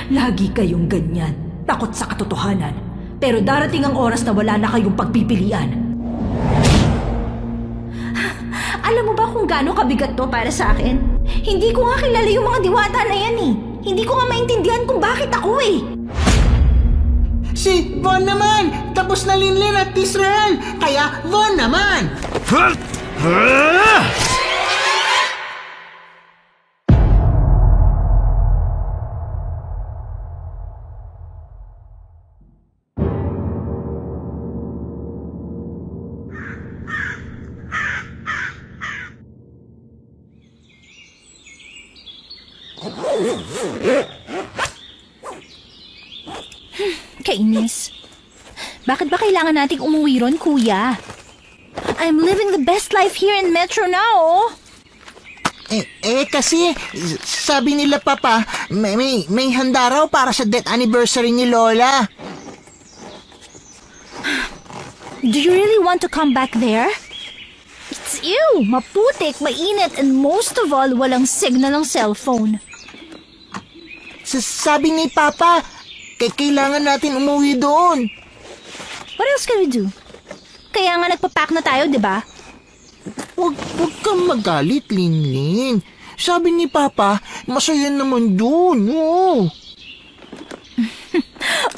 Lagi kayong ganyan, takot sa katotohanan. Pero darating ang oras na wala na kayong pagpipilian. Alam mo ba kung gaano kabigat to para sa akin? Hindi ko nga kilala yung mga diwata na yan eh. Hindi ko nga maintindihan kung bakit ako eh. Si Von naman! Tapos na Linlin at Israel! Kaya Von naman! Kainis. Bakit ba kailangan nating umuwi ron, kuya? I'm living the best life here in Metro now, oh. Kasi sabi nila Papa, may handa raw para sa death anniversary ni Lola. Do you really want to come back there? It's ew, maputik, mainit, and most of all, walang signal ng cellphone. Sabi ni Papa, kailangan natin umuwi doon. What else can we do? Kaya nga nagpapack na tayo, di ba? Huwag kang magalit, Linlin. Sabi ni Papa, masaya naman doon. Oh.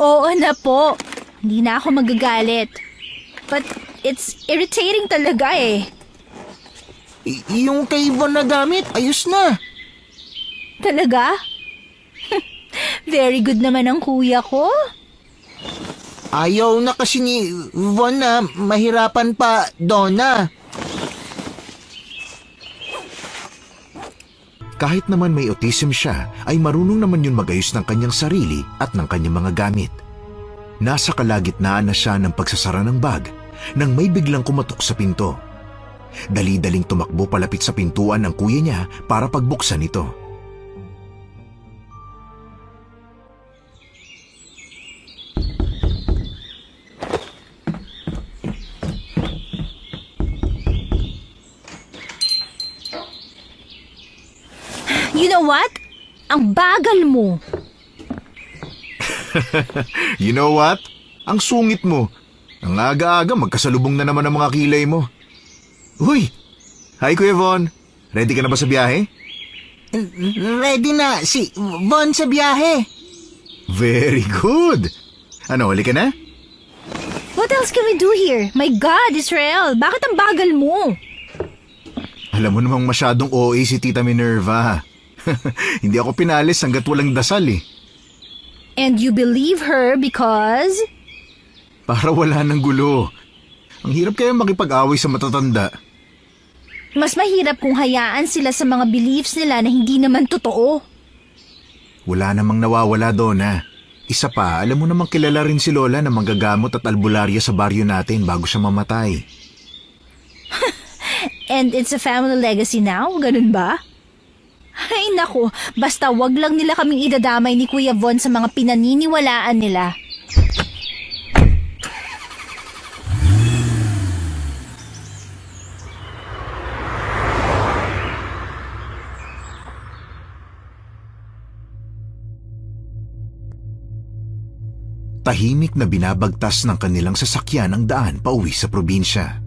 Oo na po. Hindi na ako magagalit. But it's irritating talaga eh. Yung kay Von na gamit, ayos na. Talaga? Very good naman ang kuya ko. Ayaw na kasi ni Von na mahirapan pa, Donna. Kahit naman may autism siya, ay marunong naman yun magayos ng kanyang sarili at ng kanyang mga gamit. Nasa kalagitnaan na siya ng pagsasara ng bag nang may biglang kumatok sa pinto. Dali-daling tumakbo palapit sa pintuan ng kuya niya para pagbuksan ito. You know what? Ang bagal mo. You know what? Ang sungit mo. Ang aga-aga magkasalubong na naman ang mga kilay mo. Uy! Hi Kuya Von. Ready ka na ba sa biyahe? Ready na si Von sa biyahe. Very good! Ano, huli ka na? What else can we do here? My God, Israel, bakit ang bagal mo? Alam mo namang masyadong OA si Tita Minerva. Hindi ako pinalis hanggat walang dasal eh. And you believe her because... Para wala ng gulo. Ang hirap kaya makipag-away sa matatanda. Mas mahirap kung hayaan sila sa mga beliefs nila na hindi naman totoo. Wala namang nawawala, Donna. Isa pa, alam mo namang kilala rin si Lola na manggagamot at albularya sa baryo natin bago siya mamatay. And it's a family legacy now? Ganun ba? Ay nako, basta wag lang nila kaming idadamay ni Kuya Von sa mga pinaniniwalaan nila. Tahimik na binabagtas ng kanilang sasakyan ang daan pauwi sa probinsya.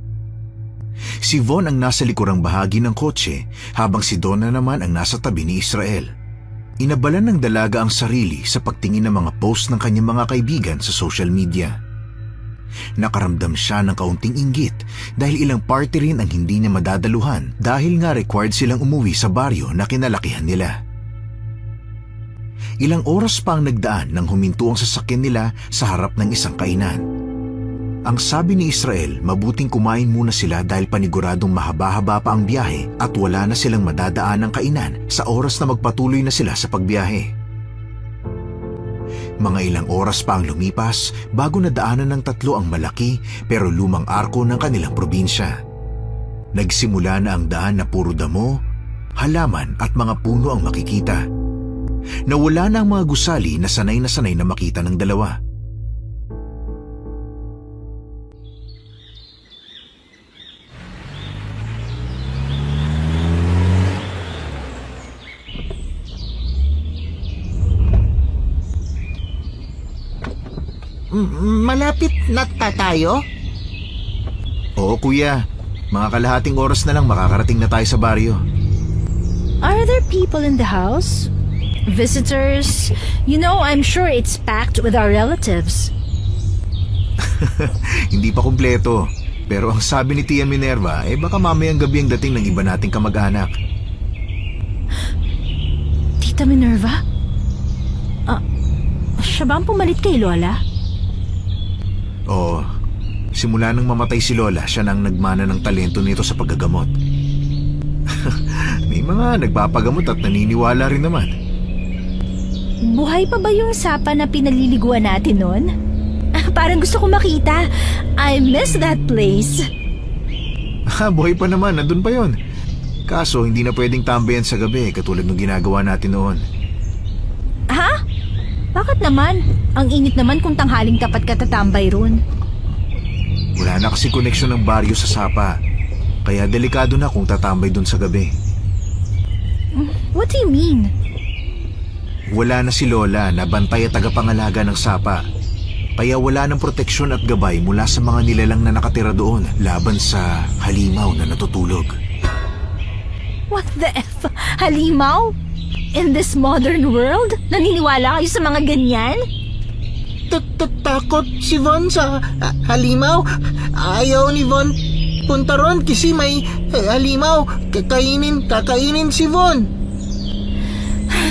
Si Von ang nasa likurang bahagi ng kotse habang si Donna naman ang nasa tabi ni Israel. Inabalan ng dalaga ang sarili sa pagtingin ng mga post ng kanyang mga kaibigan sa social media. Nakaramdam siya ng kaunting inggit dahil ilang party rin ang hindi niya madadaluhan dahil nga required silang umuwi sa baryo na kinalakihan nila. Ilang oras pa ang nagdaan nang huminto ang sasakyan nila sa harap ng isang kainan. Ang sabi ni Israel, mabuting kumain muna sila dahil paniguradong mahaba-haba pa ang biyahe at wala na silang madadaan ng kainan sa oras na magpatuloy na sila sa pagbiyahe. Mga ilang oras pa ang lumipas bago nadaanan ng tatlo ang malaki pero lumang arko ng kanilang probinsya. Nagsimula na ang daan na puro damo, halaman at mga puno ang makikita. Nawala na ang mga gusali na sanay na makita ng dalawa. Malapit na tayo? Oo kuya, mga kalahating oras na lang makakarating na tayo sa baryo. Are there people in the house? Visitors? You know, I'm sure it's packed with our relatives. Hindi pa kumpleto. Pero ang sabi ni Tia Minerva, baka mamayang gabi ang dating ng iba nating kamag-anak. Tita Minerva? Siya ba ang pumalit kay Lola? Oo, simula nang mamatay si Lola, siya nang nagmana ng talento nito sa paggagamot. May mga nagpapagamot at naniniwala rin naman. Buhay pa ba yung sapa na pinaliliguan natin noon? Parang gusto ko makita. I miss that place. Buhay pa naman, nandun pa yon. Kaso hindi na pwedeng tambayan sa gabi katulad ng ginagawa natin noon. Ha? Bakit naman? Ang init naman kung tanghaling tapat ka tatambay ron. Wala na kasi koneksyon ng baryo sa sapa. Kaya delikado na kung tatambay dun sa gabi. What do you mean? Wala na si Lola na bantay at tagapangalaga ng sapa. Kaya wala ng proteksyon at gabay mula sa mga nilalang na nakatira doon laban sa halimaw na natutulog. What the F? Halimaw? In this modern world? Naniniwala kayo sa mga ganyan? Takot si Von sa halimaw. Ayaw ni Von punta ron kasi may halimaw. Kakainin si Von.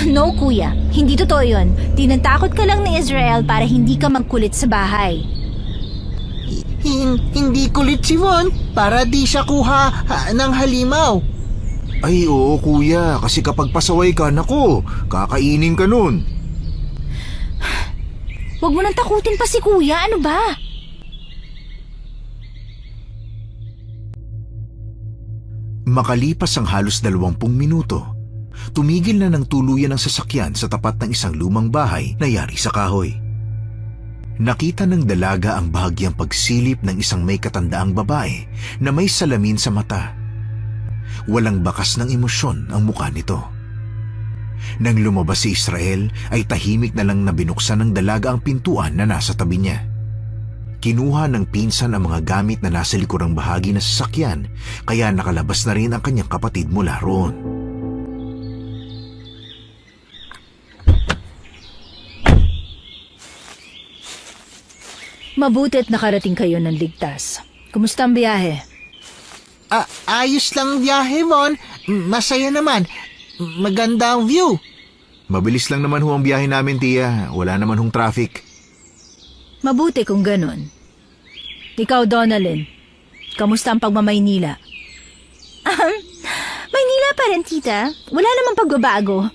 No, kuya. Hindi totoo yun. Tinatakot ka lang ni Israel para hindi ka magkulit sa bahay. Hindi kulit si Von para di siya kuha ng halimaw. Ay oo kuya, kasi kapag pasaway ka, nako, kakainin ka nun. Huwag mo nang takutin pa si kuya. Ano ba? Makalipas ang halos 20 minuto, tumigil na ng tuluyan ang sasakyan sa tapat ng isang lumang bahay na yari sa kahoy. Nakita ng dalaga ang bahagyang pagsilip ng isang may katandaang babae na may salamin sa mata. Walang bakas ng emosyon ang mukha nito. Nang lumabas si Israel ay tahimik na lang na binuksan ng dalaga ang pintuan na nasa tabi niya. Kinuha ng pinsan ang mga gamit na nasa likurang bahagi ng sasakyan kaya nakalabas na rin ang kanyang kapatid mula roon. Mabuti at nakarating kayo ng ligtas. Kumusta ang biyahe? Ayos lang biyahe, Von. Masaya naman. Maganda ang view. Mabilis lang naman ho ang biyahe namin, Tia. Wala naman hong traffic. Mabuti kung ganun. Ikaw, Donalyn, kamusta ang pagmamaynila? Maynila pa rin, tita. Wala namang pagbabago.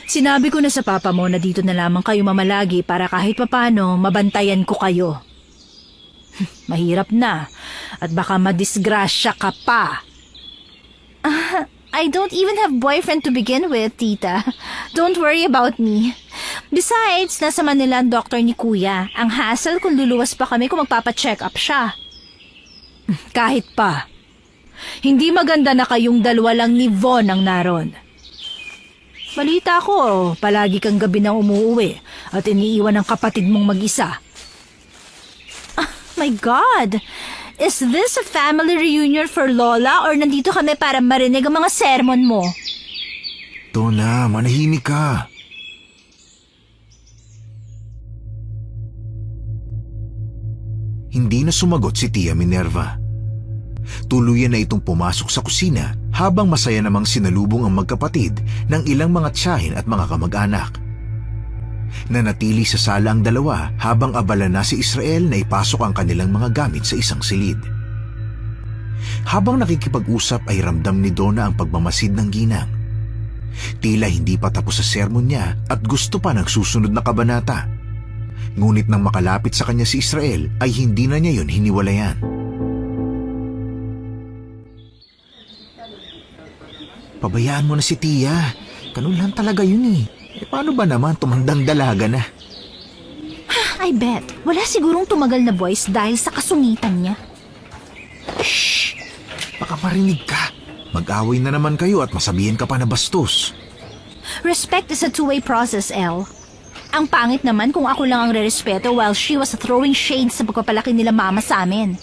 Sinabi ko na sa papa mo na dito na lamang kayo mamalagi para kahit papano mabantayan ko kayo. Mahirap na at baka madisgrasya ka pa. I don't even have boyfriend to begin with, tita. Don't worry about me. Besides, nasa Manila ang doktor ni kuya. Ang hassle kung luluwas pa kami kung magpapacheck up siya. Kahit pa. Hindi maganda na kayong dalawa lang ni Von ang naroon. Balita ko, palagi kang gabi na umuuwi at iniiwan ang kapatid mong mag-isa. My God! Is this a family reunion for Lola or nandito kami para marinig ang mga sermon mo? Donna, manahimik ka. Hindi na sumagot si Tia Minerva. Tuluyan na itong pumasok sa kusina habang masaya namang sinalubong ang magkapatid ng ilang mga tiyahin at mga kamag-anak. Nanatili sa sala ang dalawa habang abala na si Israel na ipasok ang kanilang mga gamit sa isang silid. Habang nakikipag-usap ay ramdam ni Donna ang pagmamasid ng ginang. Tila hindi pa tapos sa sermon niya at gusto pa ng susunod na kabanata. Ngunit nang makalapit sa kanya si Israel ay hindi na niya yun hiniwalayan. Pabayaan mo na si Tia. Ganun lang talaga yun eh. Paano ba naman tumandang dalaga na? I bet. Wala sigurong tumagal na voice dahil sa kasungitan niya. Shh! Baka marinig ka. Mag-away na naman kayo at masabihin ka pa na bastos. Respect is a two-way process, Elle. Ang pangit naman kung ako lang ang rerespeto while she was throwing shade sa pagpapalaki nila mama sa amin.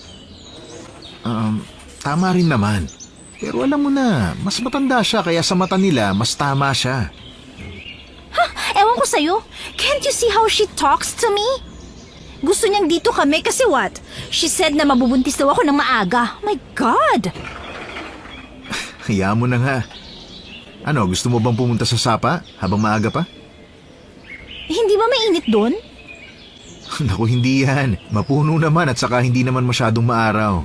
Tama rin naman. Pero alam mo na, mas matanda siya kaya sa mata nila, mas tama siya. Ewan ko sa'yo, can't you see how she talks to me? Gusto niyang dito kami kasi what? She said na mabubuntis daw ako ng maaga. My God! Hayaan mo na nga. Ano, gusto mo bang pumunta sa sapa habang maaga pa? Hindi ba mainit doon? Naku, hindi yan. Mapuno naman at saka hindi naman masyadong maaraw.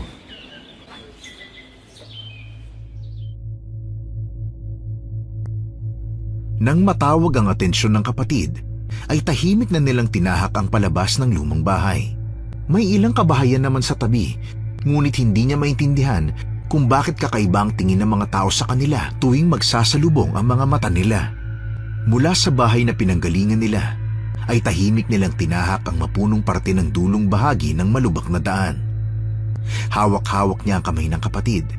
Nang matawag ang atensyon ng kapatid, ay tahimik na nilang tinahak ang palabas ng lumang bahay. May ilang kabahayan naman sa tabi, ngunit hindi niya maintindihan kung bakit kakaiba ang tingin ng mga tao sa kanila tuwing magsasalubong ang mga mata nila. Mula sa bahay na pinanggalingan nila, ay tahimik nilang tinahak ang mapunong parte ng dulong bahagi ng malubak na daan. Hawak-hawak niya ang kamay ng kapatid,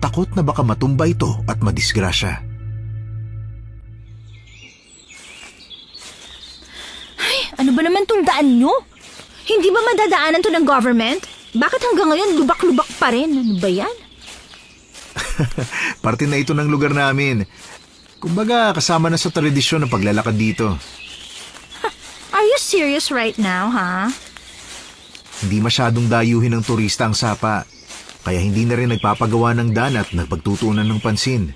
takot na baka matumba ito at madisgrasya. Ano ba naman tong daan nyo? Hindi ba madadaanan to ng government? Bakit hanggang ngayon lubak-lubak pa rin? Ano ba yan? Parte na ito ng lugar namin. Kumbaga, kasama na sa tradisyon ng paglalakad dito. Are you serious right now, ha? Hindi masyadong dayuhin ng turista ang sapa, kaya hindi na rin nagpapagawa ng daan at nagpagtutuunan ng pansin.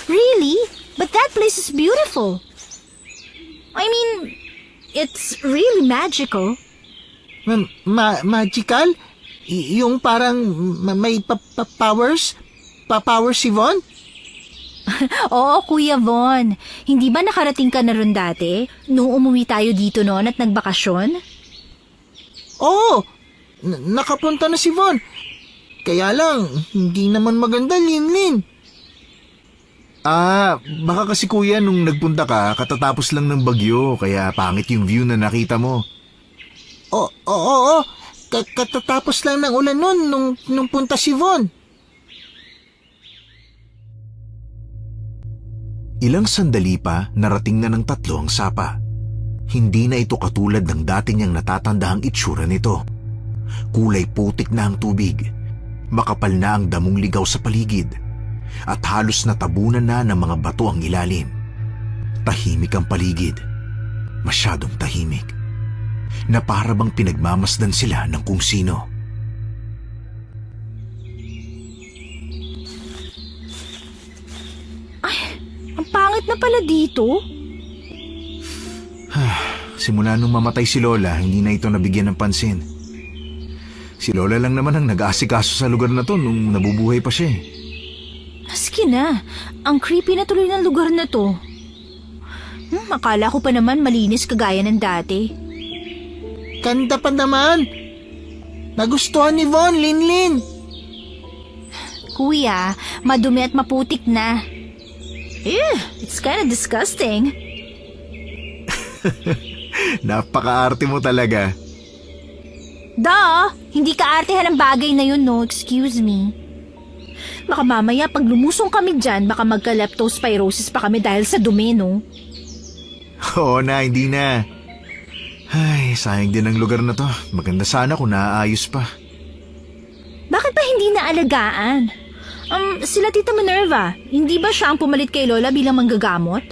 Really? But that place is beautiful. I mean, it's really magical. Magical? Yung parang may powers? Powers si Von? Oo, Kuya Von. Hindi ba nakarating ka na ron dati? Nung umuwi tayo dito noon at nagbakasyon? Oo, nakapunta na si Von. Kaya lang, hindi naman maganda, Linlin. Baka kasi kuya nung nagpunta ka, katatapos lang ng bagyo, kaya pangit yung view na nakita mo. Oo. Katatapos lang ng ulan nun nung punta si Von. Ilang sandali pa, narating na ng tatlo ang sapa. Hindi na ito katulad ng dati niyang natatandahang itsura nito. Kulay putik na ang tubig, makapal na ang damong ligaw sa paligid, at halos natabunan na ng mga bato ang ilalim. Tahimik ang paligid, masyadong tahimik, na para bang pinagmamasdan sila ng kung sino. Ang pangit na pala dito. Simula nung mamatay si Lola, hindi na ito nabigyan ng pansin. Si Lola lang naman ang nag-aasikaso sa lugar na to nung nabubuhay pa siya. Maski na, ang creepy na tuloy ng lugar na to. Akala ko pa naman malinis kagaya ng dati. Ganda pa naman. Nagustuhan ni Von, Linlin. Kuya, madumi at maputik na. It's kinda disgusting. Napaka-arte mo talaga. Hindi ka-artehan ang bagay na yun, no? Excuse me. Baka mamaya pag lumusong kami dyan, baka magka-leptospirosis pa kami dahil sa dumi, no? Oo na, hindi na. Ay, sayang din ang lugar na to. Maganda sana kung naaayos pa. Bakit pa hindi naalagaan? Sila Tita Minerva, hindi ba siya ang pumalit kay Lola bilang manggagamot?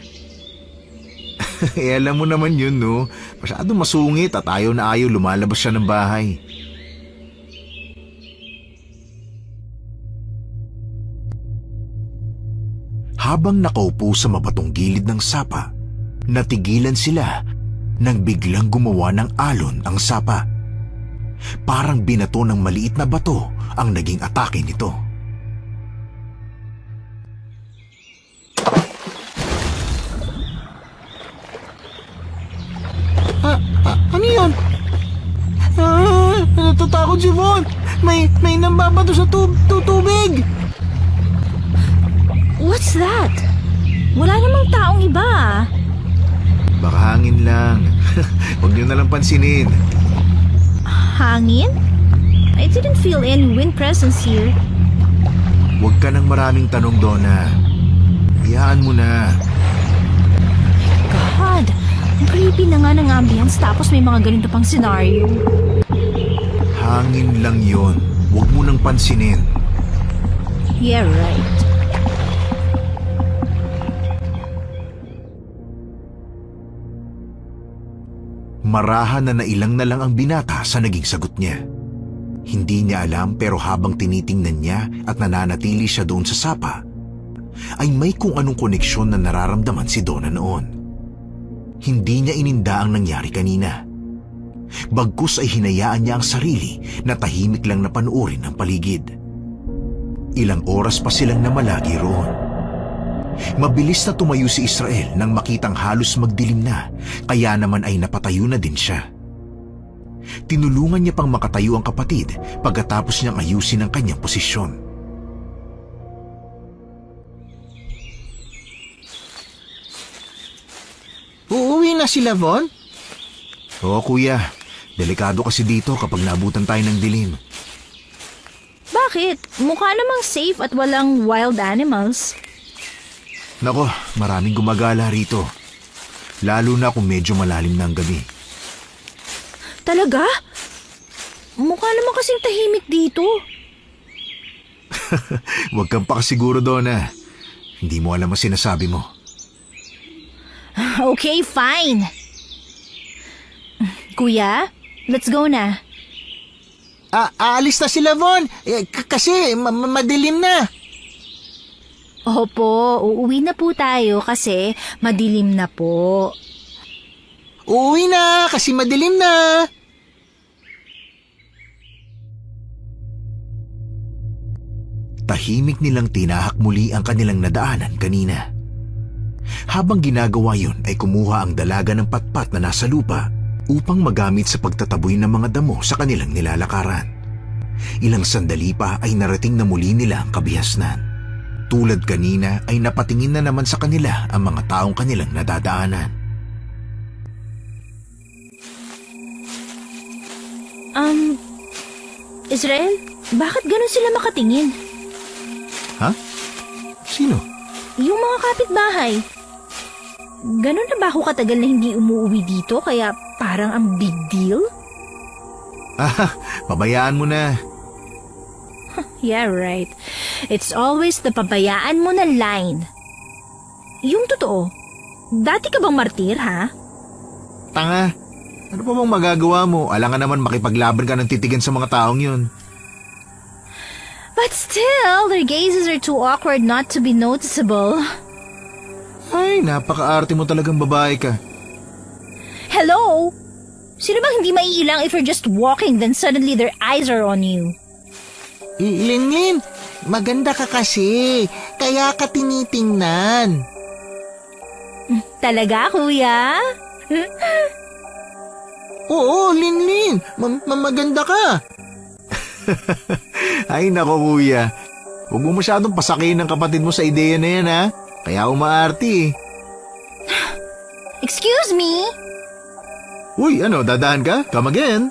Alam mo naman yun, no? Masyadong masungit at ayaw na ayaw lumalabas siya ng bahay. Habang nakaupo sa mabatong gilid ng sapa, natigilan sila nang biglang gumawa ng alon ang sapa. Parang binato ng maliit na bato ang naging atake nito. Ano yun? Natatakot si Von. May nambabato sa tubig. What's that? Wala namang taong iba. Baka hangin lang. Huwag niyo na lang pansinin. Hangin? I didn't feel any wind presence here. Huwag ka ng maraming tanong, Donna. Hayaan mo na. God, Ang creepy na nga ng ambience tapos may mga ganito pang senaryo. Hangin lang yon. Huwag mo nang pansinin. Yeah, right. Marahan na nailang na lang ang binata sa naging sagot niya. Hindi niya alam pero habang tinitingnan niya at nananatili siya doon sa sapa, ay may kung anong koneksyon na nararamdaman si Donna noon. Hindi niya ininda ang nangyari kanina. Bagkus ay hinayaan niya ang sarili na tahimik lang na panuorin ang paligid. Ilang oras pa silang namalagi roon. Mabilis na tumayo si Israel nang makitang halos magdilim na, kaya naman ay napatayo na din siya. Tinulungan niya pang makatayo ang kapatid pagkatapos niyang ayusin ang kanyang posisyon. Uuwi na sila, Von? Oo, kuya. Delikado kasi dito kapag naabutan tayo ng dilim. Bakit? Mukha namang safe at walang wild animals. Nako, maraming gumagala rito. Lalo na kung medyo malalim na ang gabi. Talaga? Mukha naman kasing tahimik dito. Huwag kang pakasiguro, Donna. Hindi mo alam ang sinasabi mo. Okay, fine. Kuya, let's go na. Aalis na sila, Von. Kasi madilim na. Opo, uuwi na po tayo kasi madilim na po. Uuwi na kasi madilim na. Tahimik nilang tinahak muli ang kanilang nadaanan kanina. Habang ginagawa yun ay kumuha ang dalaga ng patpat na nasa lupa upang magamit sa pagtataboy ng mga damo sa kanilang nilalakaran. Ilang sandali pa ay narating na muli nila ang kabihasnan. Tulad kanina ay napatingin na naman sa kanila ang mga taong kanilang nadadaanan. Israel, bakit ganun sila makatingin? Ha? Sino? Yung mga kapitbahay. Ganun na ba ako katagal na hindi umuwi dito kaya parang ang big deal? Pabayaan mo na. Yeah, right. It's always the pabayaan mo na line. Yung totoo, dati ka bang martir, ha? Tanga. Ano pa bang magagawa mo? Alangan naman makipaglaban ka ng titigan sa mga taong yun. But still, their gazes are too awkward not to be noticeable. Ay, napaka-arte mo talagang babae ka. Hello? Sino bang hindi maiilang if you're just walking then suddenly their eyes are on you? Linlin, maganda ka kasi. Kaya ka tinitingnan. Talaga, kuya? Oo, Linlin. Maganda ka. Ay, nako kuya. Huwag mo masyadong pasakin ng kapatid mo sa ideya na yan, ha? Kaya umaarte eh. Excuse me? Uy, ano, dadaan ka? Come again?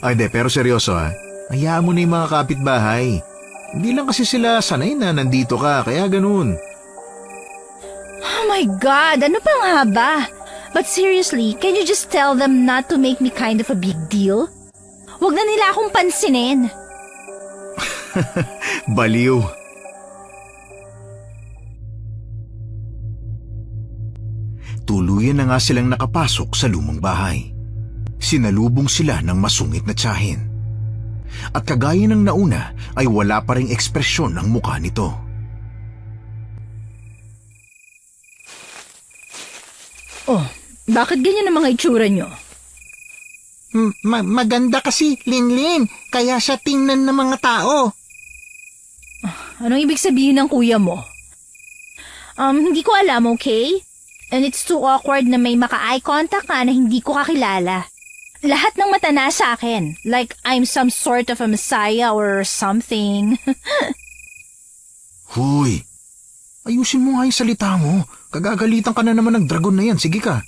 Ay, hindi, pero seryoso ha. Hayaan mo na yung mga kapitbahay. Hindi lang kasi sila sanay na nandito ka, kaya ganun. Oh my God, ano pang haba? But seriously, can you just tell them not to make me kind of a big deal? Huwag na nila akong pansinin. Baliw. Tuluyan na nga silang nakapasok sa lumang bahay. Sinalubong sila ng masungit na tiyahin. At kagaya ng nauna ay wala pa ring ekspresyon ng mukha nito. Oh, bakit ganyan ang mga itsura nyo? Maganda kasi, Linlin. Kaya siya tingnan ng mga tao. Anong ibig sabihin ng kuya mo? Hindi ko alam, okay? And it's too awkward na may maka-eye contact ka na hindi ko kakilala. Lahat ng mata na sa akin. Like I'm some sort of a messiah or something. Huy, ayusin mo nga yung salita mo. Kagagalitan ka na naman ng dragon na yan. Sige ka.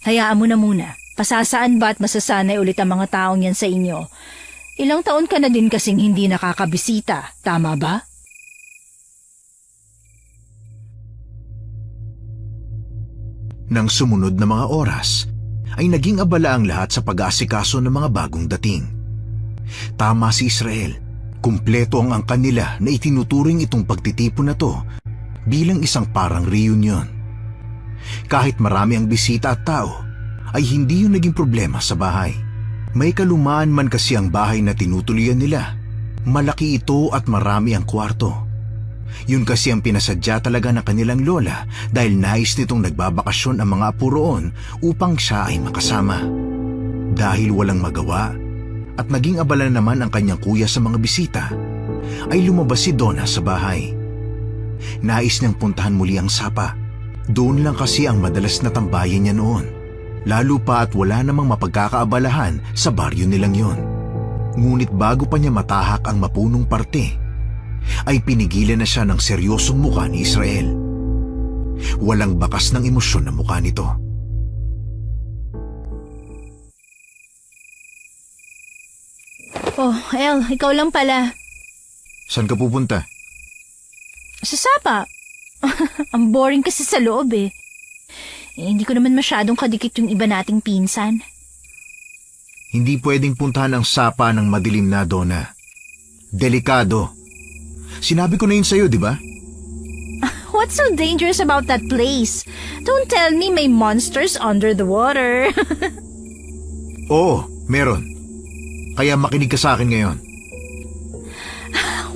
Hayaan mo na muna. Pasasaan ba at masasanay ulit ang mga taong yan sa inyo? Ilang taon ka na din kasing hindi nakakabisita. Tama ba? Nang sumunod na mga oras, ay naging abala ang lahat sa pag-aasikaso ng mga bagong dating. Tama si Israel, kumpleto ang angkan nila na itinuturing itong pagtitipon na to bilang isang parang reunion. Kahit marami ang bisita at tao, ay hindi yun naging problema sa bahay. May kalumaan man kasi ang bahay na tinutuloyan nila. Malaki ito at marami ang kwarto. Yun kasi ang pinasadya talaga ng kanilang lola dahil nais nitong nagbabakasyon ang mga apo roon upang siya ay makasama. Dahil walang magawa at naging abala naman ang kanyang kuya sa mga bisita, ay lumabas si Donna sa bahay. Nais niyang puntahan muli ang sapa. Doon lang kasi ang madalas na tambayan niya noon. Lalo pa at wala namang mapagkakaabalahan sa baryo nilang yon. Ngunit bago pa niya matahak ang mapunong parte, ay pinigilan na siya ng seryosong mukha ni Israel. Walang bakas ng emosyon na mukha nito. Oh, El, ikaw lang pala. Saan ka pupunta? Sa sapa. Ang boring kasi sa loob eh. Hindi ko naman masyadong kadikit yung iba nating pinsan. Hindi pwedeng puntahan ang sapa ng madilim na, Donna. Delikado. Sinabi ko na yun sa'yo, di ba? What's so dangerous about that place? Don't tell me may monsters under the water. Oo, meron. Kaya makinig ka sa akin ngayon.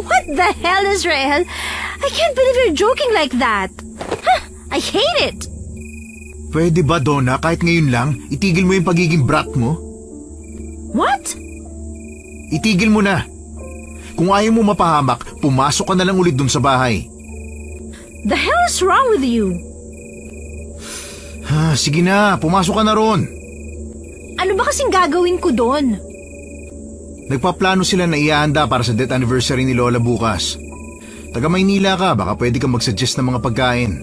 What the hell, Israel? I can't believe you're joking like that. I hate it. Pwede ba, Donna, kahit ngayon lang, itigil mo yung pagiging brat mo? What? Itigil mo na. Kung ayaw mo mapahamak, pumasok ka na lang ulit dun sa bahay. The hell is wrong with you? Sige na, pumasok ka na ron. Ano ba kasing gagawin ko doon? Nagpaplano sila na ihahanda para sa death anniversary ni Lola bukas. Taga Maynila ka, baka pwede kang mag-suggest ng mga pagkain.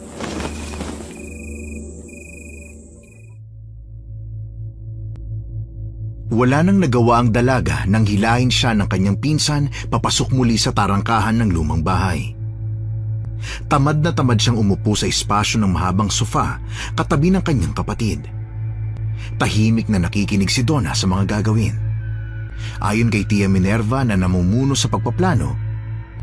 Wala nang nagawa ang dalaga nang hilahin siya ng kanyang pinsan papasok muli sa tarangkahan ng lumang bahay. Tamad na tamad siyang umupo sa espasyo ng mahabang sofa katabi ng kanyang kapatid. Tahimik na nakikinig si Donna sa mga gagawin. Ayon kay Tia Minerva na namumuno sa pagpaplano,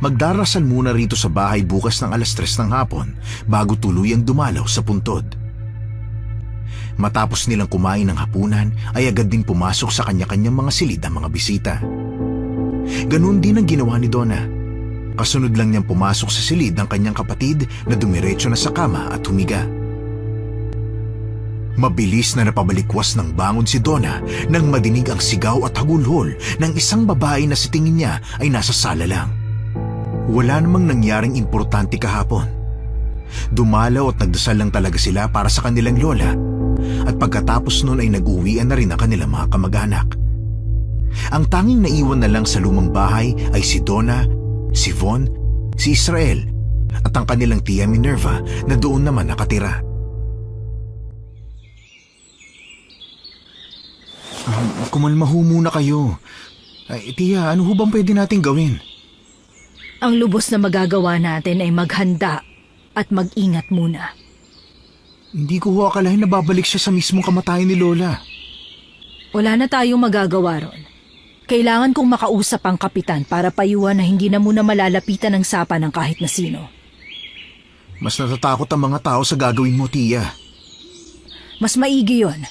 magdarasal muna rito sa bahay bukas ng 3:00 ng hapon bago tuluyang dumalaw sa puntod. Matapos nilang kumain ng hapunan ay agad din pumasok sa kanya-kanyang mga silid ang mga bisita. Ganun din ang ginawa ni Donna. Kasunod lang niyang pumasok sa silid ang kanyang kapatid na dumiretso na sa kama at humiga. Mabilis na napabalikwas ng bangon si Donna nang madinig ang sigaw at hagulhol ng isang babae na sa tingin niya ay nasa sala lang. Wala namang nangyaring importante kahapon. Dumalaw at nagdasal lang talaga sila para sa kanilang lola. At pagkatapos nun ay nag-uwian na rin ang kanilang mga kamag-anak. Ang tanging naiwan na lang sa lumang bahay ay si Donna, si Von, si Israel at ang kanilang Tia Minerva na doon naman nakatira. Kumalmaho muna kayo. Ay, Tia, ano ho bang pwede nating gawin? Ang lubos na magagawa natin ay maghanda at mag-ingat muna. Hindi ko ho akalain na babalik siya sa mismong kamatayan ni Lola. Wala na tayong magagawa ron. Kailangan kong makausap ang kapitan para payuhan na hindi na muna malalapitan ng sapa ng kahit na sino. Mas natatakot ang mga tao sa gagawin mo, Tia. Mas maigi yon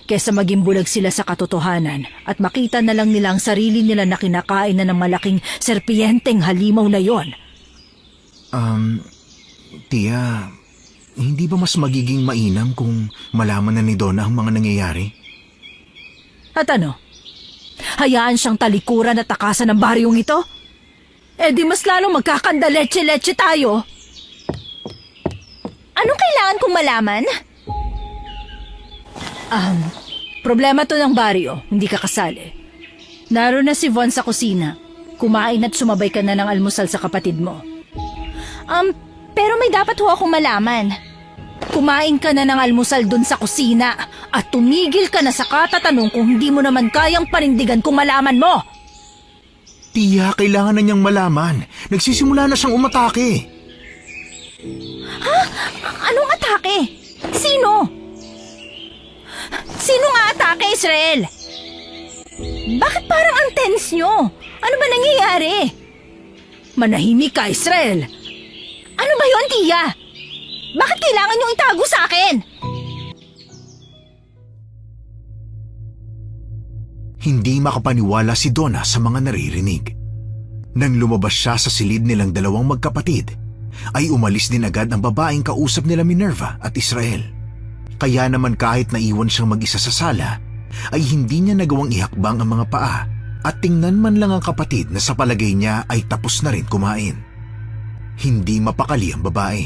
kesa maging bulag sila sa katotohanan at makita na lang nila ang sarili nila na kinakain na ng malaking serpienteng halimaw na yon. Tia, hindi ba mas magiging mainam kung malaman na ni Donna ang mga nangyayari? At ano? Hayaan siyang talikuran at takasan ng baryong ito? Eh di mas lalong magkakandaletse-letse tayo. Anong kailangan kong malaman? Problema to ng baryo, hindi ka kasali. Naroon na si Von sa kusina. Kumain at sumabay ka na ng almusal sa kapatid mo. Pero may dapat ho akong malaman. Kumain ka na ng almusal dun sa kusina at tumigil ka na sa katatanong kung hindi mo naman kayang panindigan kung malaman mo. Tia, kailangan na niyang malaman. Nagsisimula na siyang umatake. Anong atake? Sino? Sino nga atake, Israel? Bakit parang ang tense nyo? Ano ba nangyayari? Manahimik ka, Israel! Ano ba yun, Tia? Bakit kailangan nyo itago sa akin? Hindi makapaniwala si Donna sa mga naririnig. Nang lumabas siya sa silid nilang dalawang magkapatid, ay umalis din agad ang babaeng kausap nila Minerva at Israel. Kaya naman kahit naiwan siyang mag-isa sa sala, ay hindi niya nagawang ihakbang ang mga paa at tingnan man lang ang kapatid na sa palagay niya ay tapos na rin kumain. Hindi mapakali ang babae.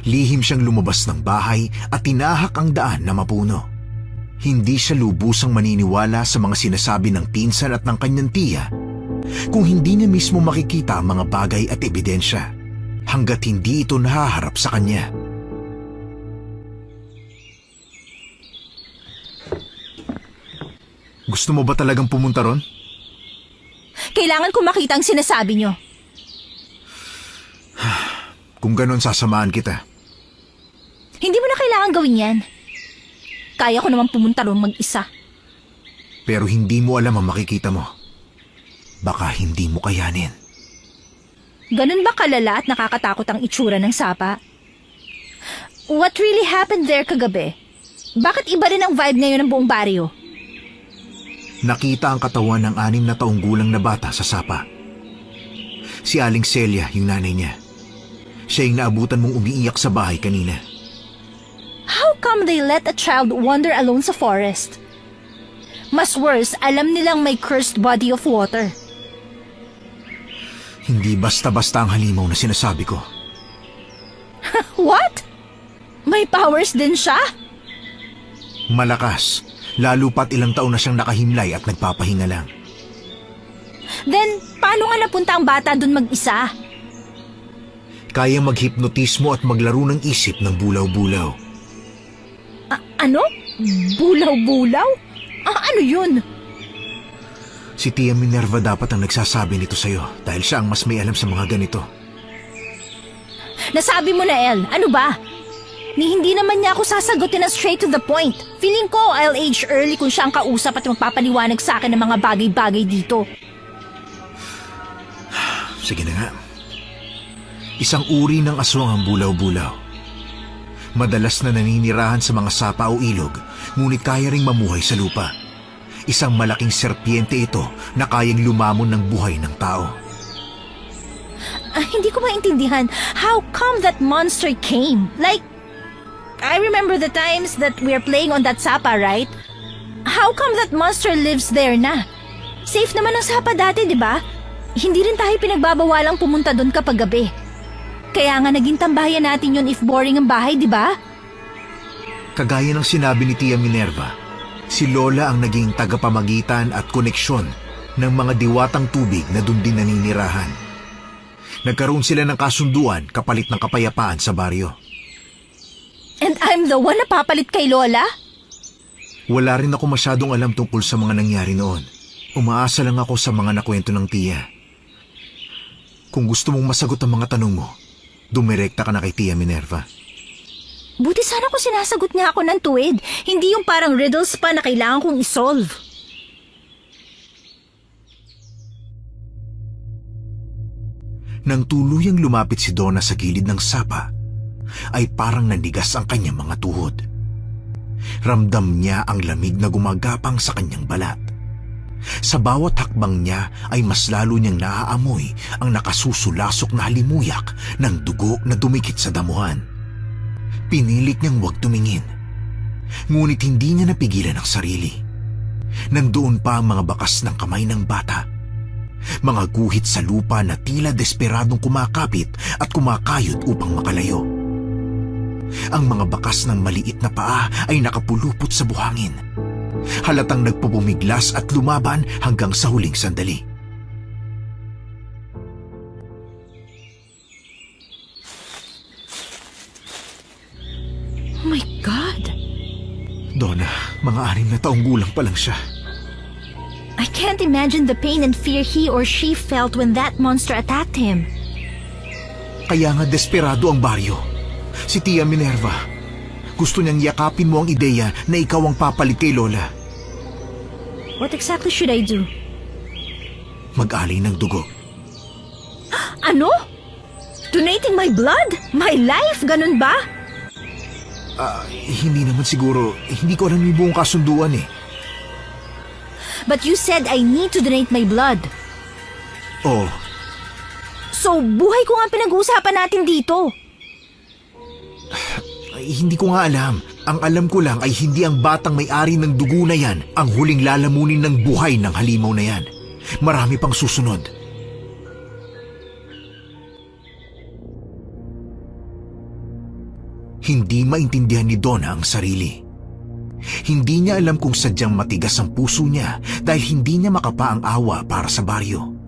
Lihim siyang lumabas ng bahay at tinahak ang daan na mapuno. Hindi siya lubusang maniniwala sa mga sinasabi ng pinsan at ng kanyang tiya kung hindi niya mismo makikita ang mga bagay at ebidensya hanggat hindi ito nahaharap sa kanya. Gusto mo ba talagang pumunta ron? Kailangan ko makita ang sinasabi nyo. Kung ganon, sasamahan kita. Hindi mo na kailangan gawin yan. Kaya ko naman pumunta ron mag-isa. Pero hindi mo alam ang makikita mo. Baka hindi mo kayanin. Ganun ba kalala at nakakatakot ang itsura ng sapa? What really happened there kagabi? Bakit iba rin ang vibe ngayon ng buong baryo? Nakita ang katawan ng 6 na taong gulang na bata sa sapa. Si Aling Celia, yung nanay niya. Siya yung naabutan mong umiiyak sa bahay kanina. How come they let a child wander alone sa forest? Mas worse, alam nilang may cursed body of water. Hindi basta-basta ang halimaw na sinasabi ko. What? May powers din siya? Malakas, lalo pat ilang taon na siyang nakahimlay at nagpapahinga lang. Then, paano nga napunta ang bata dun mag-isa? Kaya maghipnotismo at maglaro ng isip ng bulaw-bulaw. Ano? Bulaw-bulaw? Ano yun? Si Tia Minerva dapat ang nagsasabi nito sa'yo dahil siya ang mas may alam sa mga ganito. Nasabi mo na, El. Ano ba? Hindi naman niya ako sasagutin na straight to the point. Feeling ko I'll age early kung siya ang kausap at magpapaliwanag sa akin ng mga bagay-bagay dito. Sige na nga. Isang uri ng aswang ang bulaw-bulaw. Madalas na naninirahan sa mga sapa o ilog, ngunit kaya ring mamuhay sa lupa. Isang malaking serpiente ito na kayang lumamon ng buhay ng tao. Hindi ko maintindihan. How come that monster came? Like, I remember the times that we're playing on that sapa, right? How come that monster lives there na? Safe naman ang sapa dati, di ba? Hindi rin tayo pinagbabawalang pumunta doon kapag gabi. Kaya nga naging tambayan natin yun if boring ang bahay, di ba? Kagaya ng sinabi ni Tia Minerva, si Lola ang naging tagapamagitan at koneksyon ng mga diwatang tubig na doon din naninirahan. Nagkaroon sila ng kasunduan kapalit ng kapayapaan sa baryo. And I'm the one na papalit kay Lola? Wala rin ako masyadong alam tungkol sa mga nangyari noon. Umaasa lang ako sa mga nakwento ng tiya. Kung gusto mong masagot ang mga tanong mo, dumirekta ka na kay Tia Minerva. Buti sana kung sinasagot niya ako ng tuwid. Hindi yung parang riddles pa na kailangan kong isolve. Nang tuluyang lumapit si Donna sa gilid ng sapa, ay parang nandigas ang kanyang mga tuhod. Ramdam niya ang lamig na gumagapang sa kanyang balat. Sa bawat hakbang niya ay mas lalo niyang naaamoy ang nakasusulasok na halimuyak ng dugo na dumikit sa damuhan. Pinilit niyang huwag tumingin. Ngunit hindi niya napigilan ang sarili. Nandoon pa ang mga bakas ng kamay ng bata. Mga guhit sa lupa na tila desperadong kumakapit at kumakayod upang makalayo. Ang mga bakas ng maliit na paa ay nakapulupot sa buhangin. Halatang nagpupumiglas at lumaban hanggang sa huling sandali. Oh my God! Donna, mga 6 na taong gulang pa lang siya. I can't imagine the pain and fear he or she felt when that monster attacked him. Kaya nga desperado ang baryo. Si Tia Minerva. Gusto niyang yakapin mo ang ideya na ikaw ang papalit kay Lola. What exactly should I do? Mag-alay ng dugo. Ano? Donating my blood? My life? Ganun ba? Hindi naman siguro. Hindi ko alam yung buong kasunduan eh. But you said I need to donate my blood. Oh, So, buhay ko nga ang pinag-uusapan natin dito. hindi ko nga alam. Ang alam ko lang ay hindi ang batang may-ari ng dugo na yan ang huling lalamunin ng buhay ng halimaw na yan. Marami pang susunod. Hindi maintindihan ni Donna ang sarili. Hindi niya alam kung sadyang matigas ang puso niya dahil hindi niya makapa ang awa para sa baryo.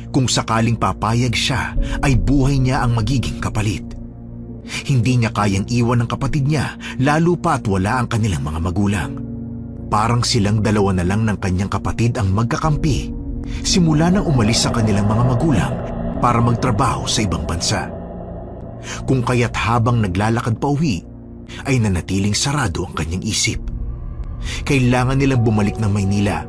Kung sakaling papayag siya, ay buhay niya ang magiging kapalit. Hindi niya kayang iwan ng kapatid niya, lalo pa at wala ang kanilang mga magulang. Parang silang dalawa na lang ng kanyang kapatid ang magkakampi, simula nang umalis sa kanilang mga magulang para magtrabaho sa ibang bansa. Kung kaya't habang naglalakad pa uwi, ay nanatiling sarado ang kanyang isip. Kailangan nilang bumalik ng Maynila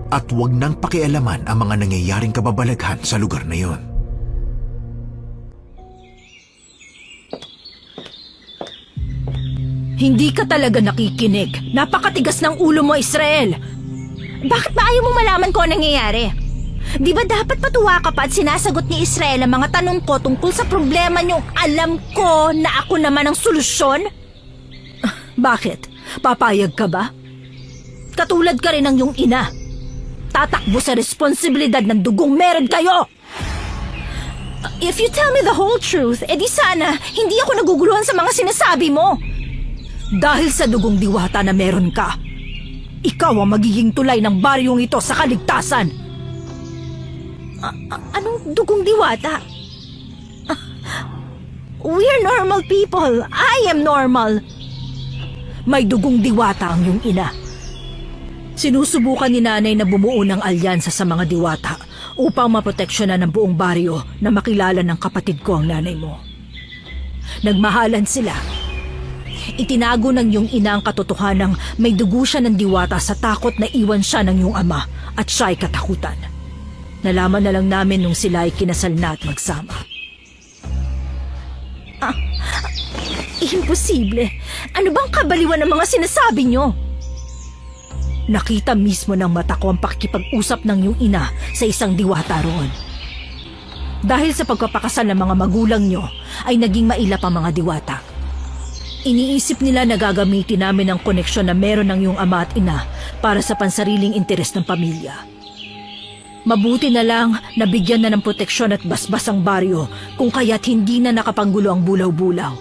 at huwag nang pakialaman ang mga nangyayaring kababalaghan sa lugar na yon. Hindi ka talaga nakikinig. Napakatigas ng ulo mo, Israel. Bakit ba ayaw mong malaman ko ang nangyayari? Di ba dapat matuwa ka pa at sinasagot ni Israel ang mga tanong ko tungkol sa problema niyong alam ko na ako naman ang solusyon? Bakit? Papayag ka ba? Katulad ka rin ng iyong ina. Tatakbo sa responsibilidad ng dugong meron kayo. If you tell me the whole truth, edi sana hindi ako naguguluhan sa mga sinasabi mo. Dahil sa dugong diwata na meron ka, ikaw ang magiging tulay ng baryong ito sa kaligtasan. Anong dugong diwata? We're normal people. I am normal. May dugong diwata ang iyong ina. Sinusubukan ni nanay na bumuo ng alyansa sa mga diwata upang maproteksyonan ng buong baryo na makilala ng kapatid ko ang nanay mo. Nagmahalan sila. Itinago ng iyong ina ang katotohanang may dugo siya ng diwata sa takot na iwan siya ng iyong ama at siya ay katakutan. Nalaman na lang namin nung sila ay kinasal na at magsama. Imposible. Ano bang kabaliwan ng mga sinasabi niyo? Nakita mismo ng mata ko ang pakikipag-usap ng iyong ina sa isang diwata roon. Dahil sa pagpapakasal ng mga magulang niyo ay naging mailap ang mga diwata. Iniisip nila na gagamitin namin ang koneksyon na meron ng iyong ama at ina para sa pansariling interes ng pamilya. Mabuti na lang nabigyan na ng proteksyon at basbas ang baryo kung kaya't hindi na nakapanggulo ang bulaw-bulaw.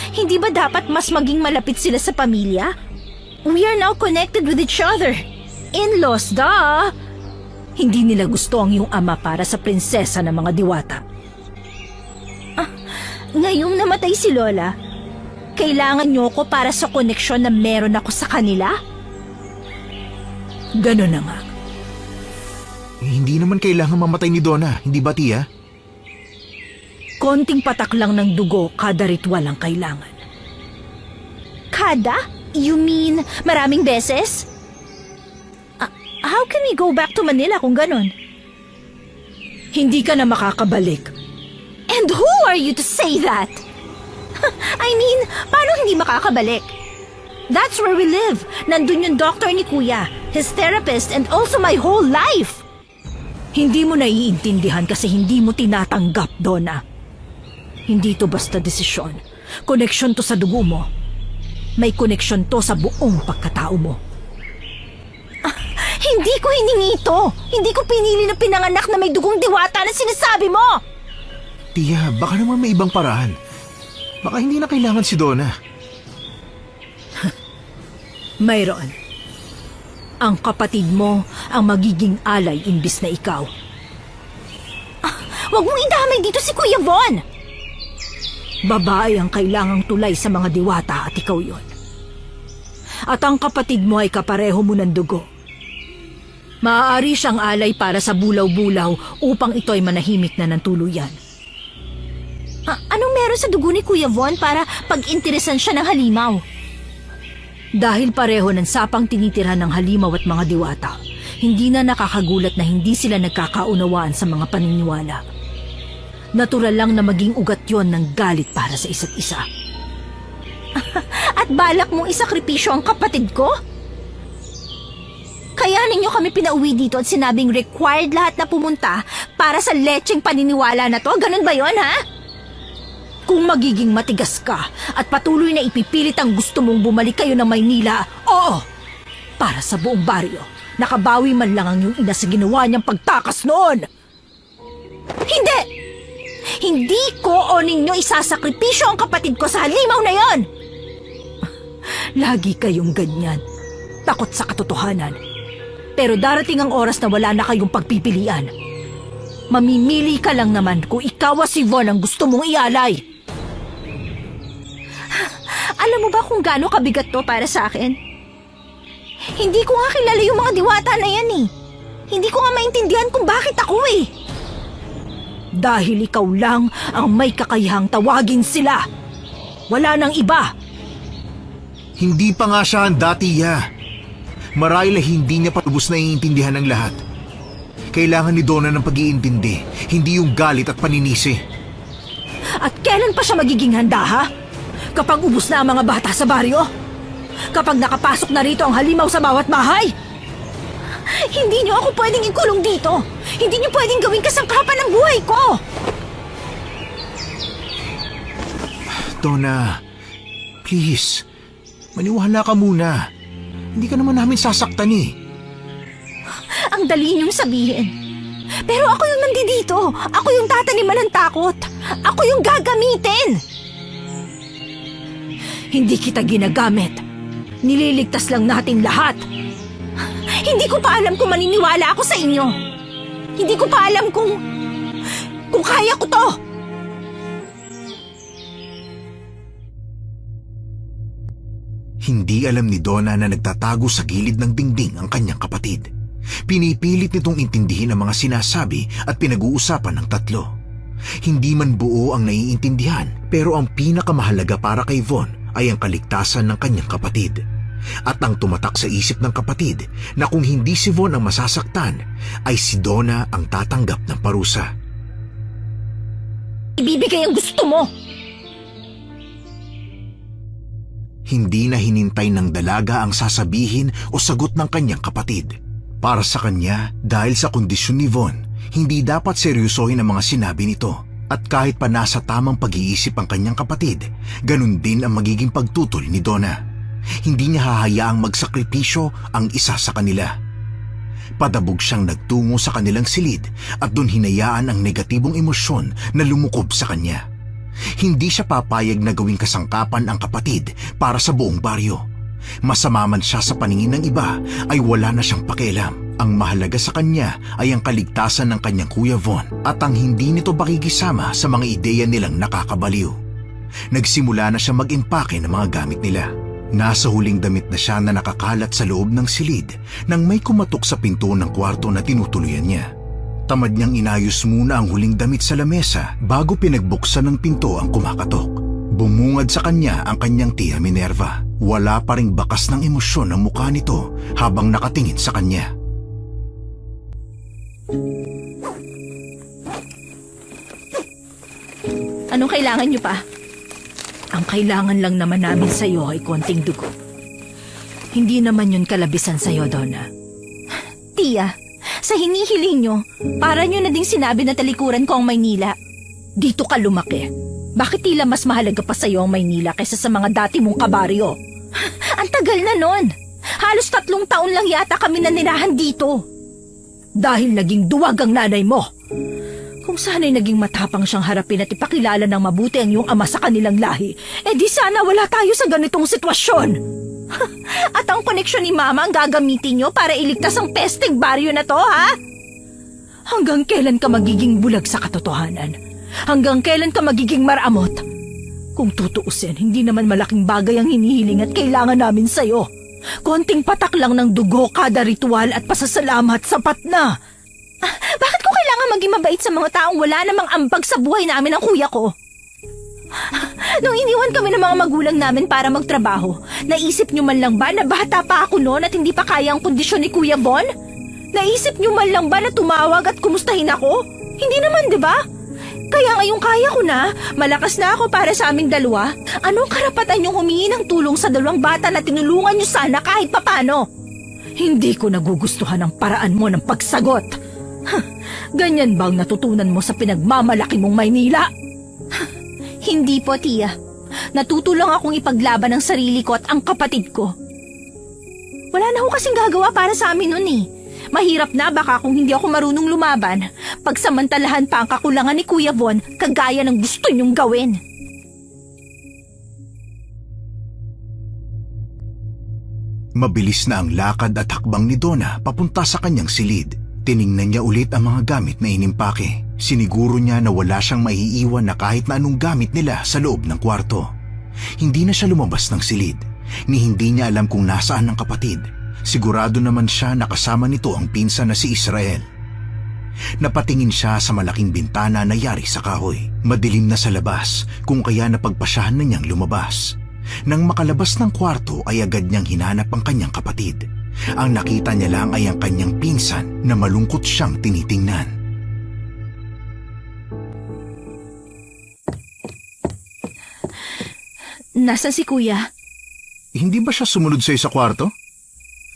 Hindi ba dapat mas maging malapit sila sa pamilya? We are now connected with each other. In-laws, duh! Hindi nila gusto ang iyong ama para sa prinsesa ng mga diwata. Ngayong namatay si Lola, kailangan niyo ko para sa koneksyon na meron ako sa kanila? Ganon na nga. Hindi naman kailangan mamatay ni Donna, hindi ba tiya? Konting patak lang ng dugo kada ritual ang kailangan. Kada? You mean maraming beses? How can we go back to Manila kung ganon? Hindi ka na makakabalik. And who are you to say that? I mean, paano hindi makakabalik? That's where we live. Nandun yung doctor ni Kuya, his therapist, and also my whole life. Hindi mo naiintindihan kasi hindi mo tinatanggap, Donna. Hindi to basta desisyon. Koneksyon to sa dugo mo. May koneksyon to sa buong pagkatao mo. Hindi ko hiningi ito. Hindi ko pinili na pinanganak na may dugong diwata na sinasabi mo. Tiya, baka naman may ibang paraan. Baka hindi na kailangan si Donna. Mayroon. Ang kapatid mo ang magiging alay imbis na ikaw. Huwag mong idamay dito si Kuya Von. Babae ang kailangang tulay sa mga diwata at ikaw yon. At ang kapatid mo ay kapareho mo ng dugo. Maaari siyang alay para sa bulaw-bulaw upang ito ay manahimik na ng tuluyan. Anong meron sa dugo ni Kuya Von para pag-interesan siya ng halimaw? Dahil pareho ng sapang tinitirhan ng halimaw at mga diwata, hindi na nakakagulat na hindi sila nagkakaunawaan sa mga paniniwala. Natural lang na maging ugat yon ng galit para sa isa't isa. At balak mong isakripisyo ang kapatid ko? Kaya ninyo kami pinauwi dito at sinabing required lahat na pumunta para sa lecheng paniniwala na to? Ganun ba yon, ha? Kung magiging matigas ka at patuloy na ipipilit ang gusto mong bumalik kayo ng Maynila, oo! Para sa buong baryo, nakabawi man lang ang iyong ina sa ginawa niyang pagtakas noon! Hindi! Hindi ko o ninyo isasakripisyo ang kapatid ko sa halimaw na yon! Lagi kayong ganyan. Takot sa katotohanan. Pero darating ang oras na wala na kayong pagpipilian. Mamimili ka lang naman kung ikaw o si Von ang gusto mong ialay. Alam mo ba kung gaano kabigat to para sa akin? Hindi ko nga kilala yung mga diwata na yan eh. Hindi ko nga maintindihan kung bakit ako eh. Dahil ikaw lang ang may kakayahang tawagin sila. Wala nang iba. Hindi pa nga siya handa, Tia. Marahil hindi niya patubos na iintindihan ng lahat. Kailangan ni Donna ng pag-iintindi, hindi yung galit at paninisi. At kailan pa siya magiging handa, ha? Kapag ubos na ang mga bata sa baryo? Kapag nakapasok na rito ang halimaw sa bawat bahay? Hindi niyo ako pwedeng ikulong dito. Hindi niyo pwedeng gawing kasangkapan ng buhay ko. Donna, please, maniwala ka muna. Hindi ka naman namin sasaktan eh. Ang dali niyong sabihin. Pero ako yung nandito. Ako yung tataniman ng takot. Ako yung gagamitin. Hindi kita ginagamit. Nililigtas lang natin lahat. Hindi ko pa alam kung maniniwala ako sa inyo. Hindi ko pa alam kung kaya ko to. Hindi alam ni Donna na nagtatago sa gilid ng dingding ang kanyang kapatid. Pinipilit nitong intindihin ang mga sinasabi at pinag-uusapan ng tatlo. Hindi man buo ang naiintindihan, pero ang pinakamahalaga para kay Von ay ang kaligtasan ng kanyang kapatid. At ang tumatak sa isip ng kapatid na kung hindi si Von ang masasaktan, ay si Donna ang tatanggap ng parusa. Ibibigay ang gusto mo. Hindi na hinintay ng dalaga ang sasabihin o sagot ng kanyang kapatid. Para sa kanya, dahil sa kondisyon ni Von, hindi dapat seryosohin ang mga sinabi nito. At kahit pa nasa tamang pag-iisip ang kanyang kapatid, ganun din ang magiging pagtutol ni Donna. Hindi niya hahayaang magsakripisyo ang isa sa kanila. Padabog siyang nagtungo sa kanilang silid at doon hinayaan ang negatibong emosyon na lumukob sa kanya. Hindi siya papayag na gawing kasangkapan ang kapatid para sa buong baryo. Masama man siya sa paningin ng iba ay wala na siyang pakialam. Ang mahalaga sa kanya ay ang kaligtasan ng kanyang Kuya Von at ang hindi nito pakikisama sa mga ideya nilang nakakabaliw. Nagsimula na siya mag-impake ng mga gamit nila. Nasa huling damit na siya na nakakalat sa loob ng silid nang may kumatok sa pinto ng kwarto na tinutuluyan niya. Tamad niyang inayos muna ang huling damit sa lamesa bago pinagbuksan ng pinto ang kumakatok. Bumungad sa kanya ang kanyang tiya Minerva. Wala pa ring bakas ng emosyon ang mukha nito habang nakatingin sa kanya. Anong kailangan niyo pa? Ang kailangan lang naman namin sa'yo ay konting dugo. Hindi naman yun kalabisan sa'yo, Donna. Tia, sa hinihiling niyo, para niyo na ding sinabi na talikuran ko ang Maynila. Dito ka lumaki. Bakit tila mas mahalaga pa sa'yo ang Maynila kaysa sa mga dati mong kabaryo? Ang tagal na nun. Halos 3 taon lang yata kami nanirahan dito. Dahil naging duwag ang nanay mo. Kung sana'y naging matapang siyang harapin at ipakilala ng mabuti ang iyong ama sa kanilang lahi, di sana wala tayo sa ganitong sitwasyon. At ang koneksyon ni Mama ang gagamitin niyo para iligtas ang pesteng baryo na to, ha? Hanggang kailan ka magiging bulag sa katotohanan? Hanggang kailan ka magiging maramot? Kung tutuusin, hindi naman malaking bagay ang hinihiling at kailangan namin sa'yo. Konting patak lang ng dugo kada ritual at pasasalamat sapat na. Bakit ko kailangan maging mabait sa mga taong wala namang ambag sa buhay namin ng kuya ko? Nung iniwan kami ng mga magulang namin para magtrabaho, naisip niyo man lang ba na bata pa ako noon at hindi pa kaya ang kondisyon ni Kuya Von? Naisip niyo man lang ba na tumawag at kumustahin ako? Hindi naman, di ba? Kaya ngayong kaya ko na, malakas na ako para sa aming dalawa. Anong karapatan niyong humingi ng tulong sa dalawang bata na tinulungan niyo sana kahit papano? Hindi ko nagugustuhan ang paraan mo ng pagsagot. Ganyan ba ang natutunan mo sa pinagmamalaki mong Maynila? Hindi po, Tia. Natuto lang akong ipaglaban ang sarili ko at ang kapatid ko. Wala na ho kasing gagawa para sa amin nun eh. Mahirap na baka kung hindi ako marunong lumaban, pagsamantalahan pa ang kakulangan ni Kuya Von kagaya ng gusto niyong gawin. Mabilis na ang lakad at hakbang ni Donna papunta sa kanyang silid. Tiningnan niya ulit ang mga gamit na inimpake. Siniguro niya na wala siyang maiiwan na kahit na anong gamit nila sa loob ng kwarto. Hindi na siya lumabas ng silid, ni hindi niya alam kung nasaan ang kapatid. Sigurado naman siya na kasama nito ang pinsan na si Israel. Napatingin siya sa malaking bintana na yari sa kahoy. Madilim na sa labas, kung kaya napagpasyahan na niyang lumabas. Nang makalabas ng kwarto ay agad niyang hinanap ang kanyang kapatid. Ang nakita niya lang ay ang kanyang pinsan na malungkot siyang tinitingnan. Nasaan si Kuya? Hindi ba siya sumunod sa'yo sa kwarto?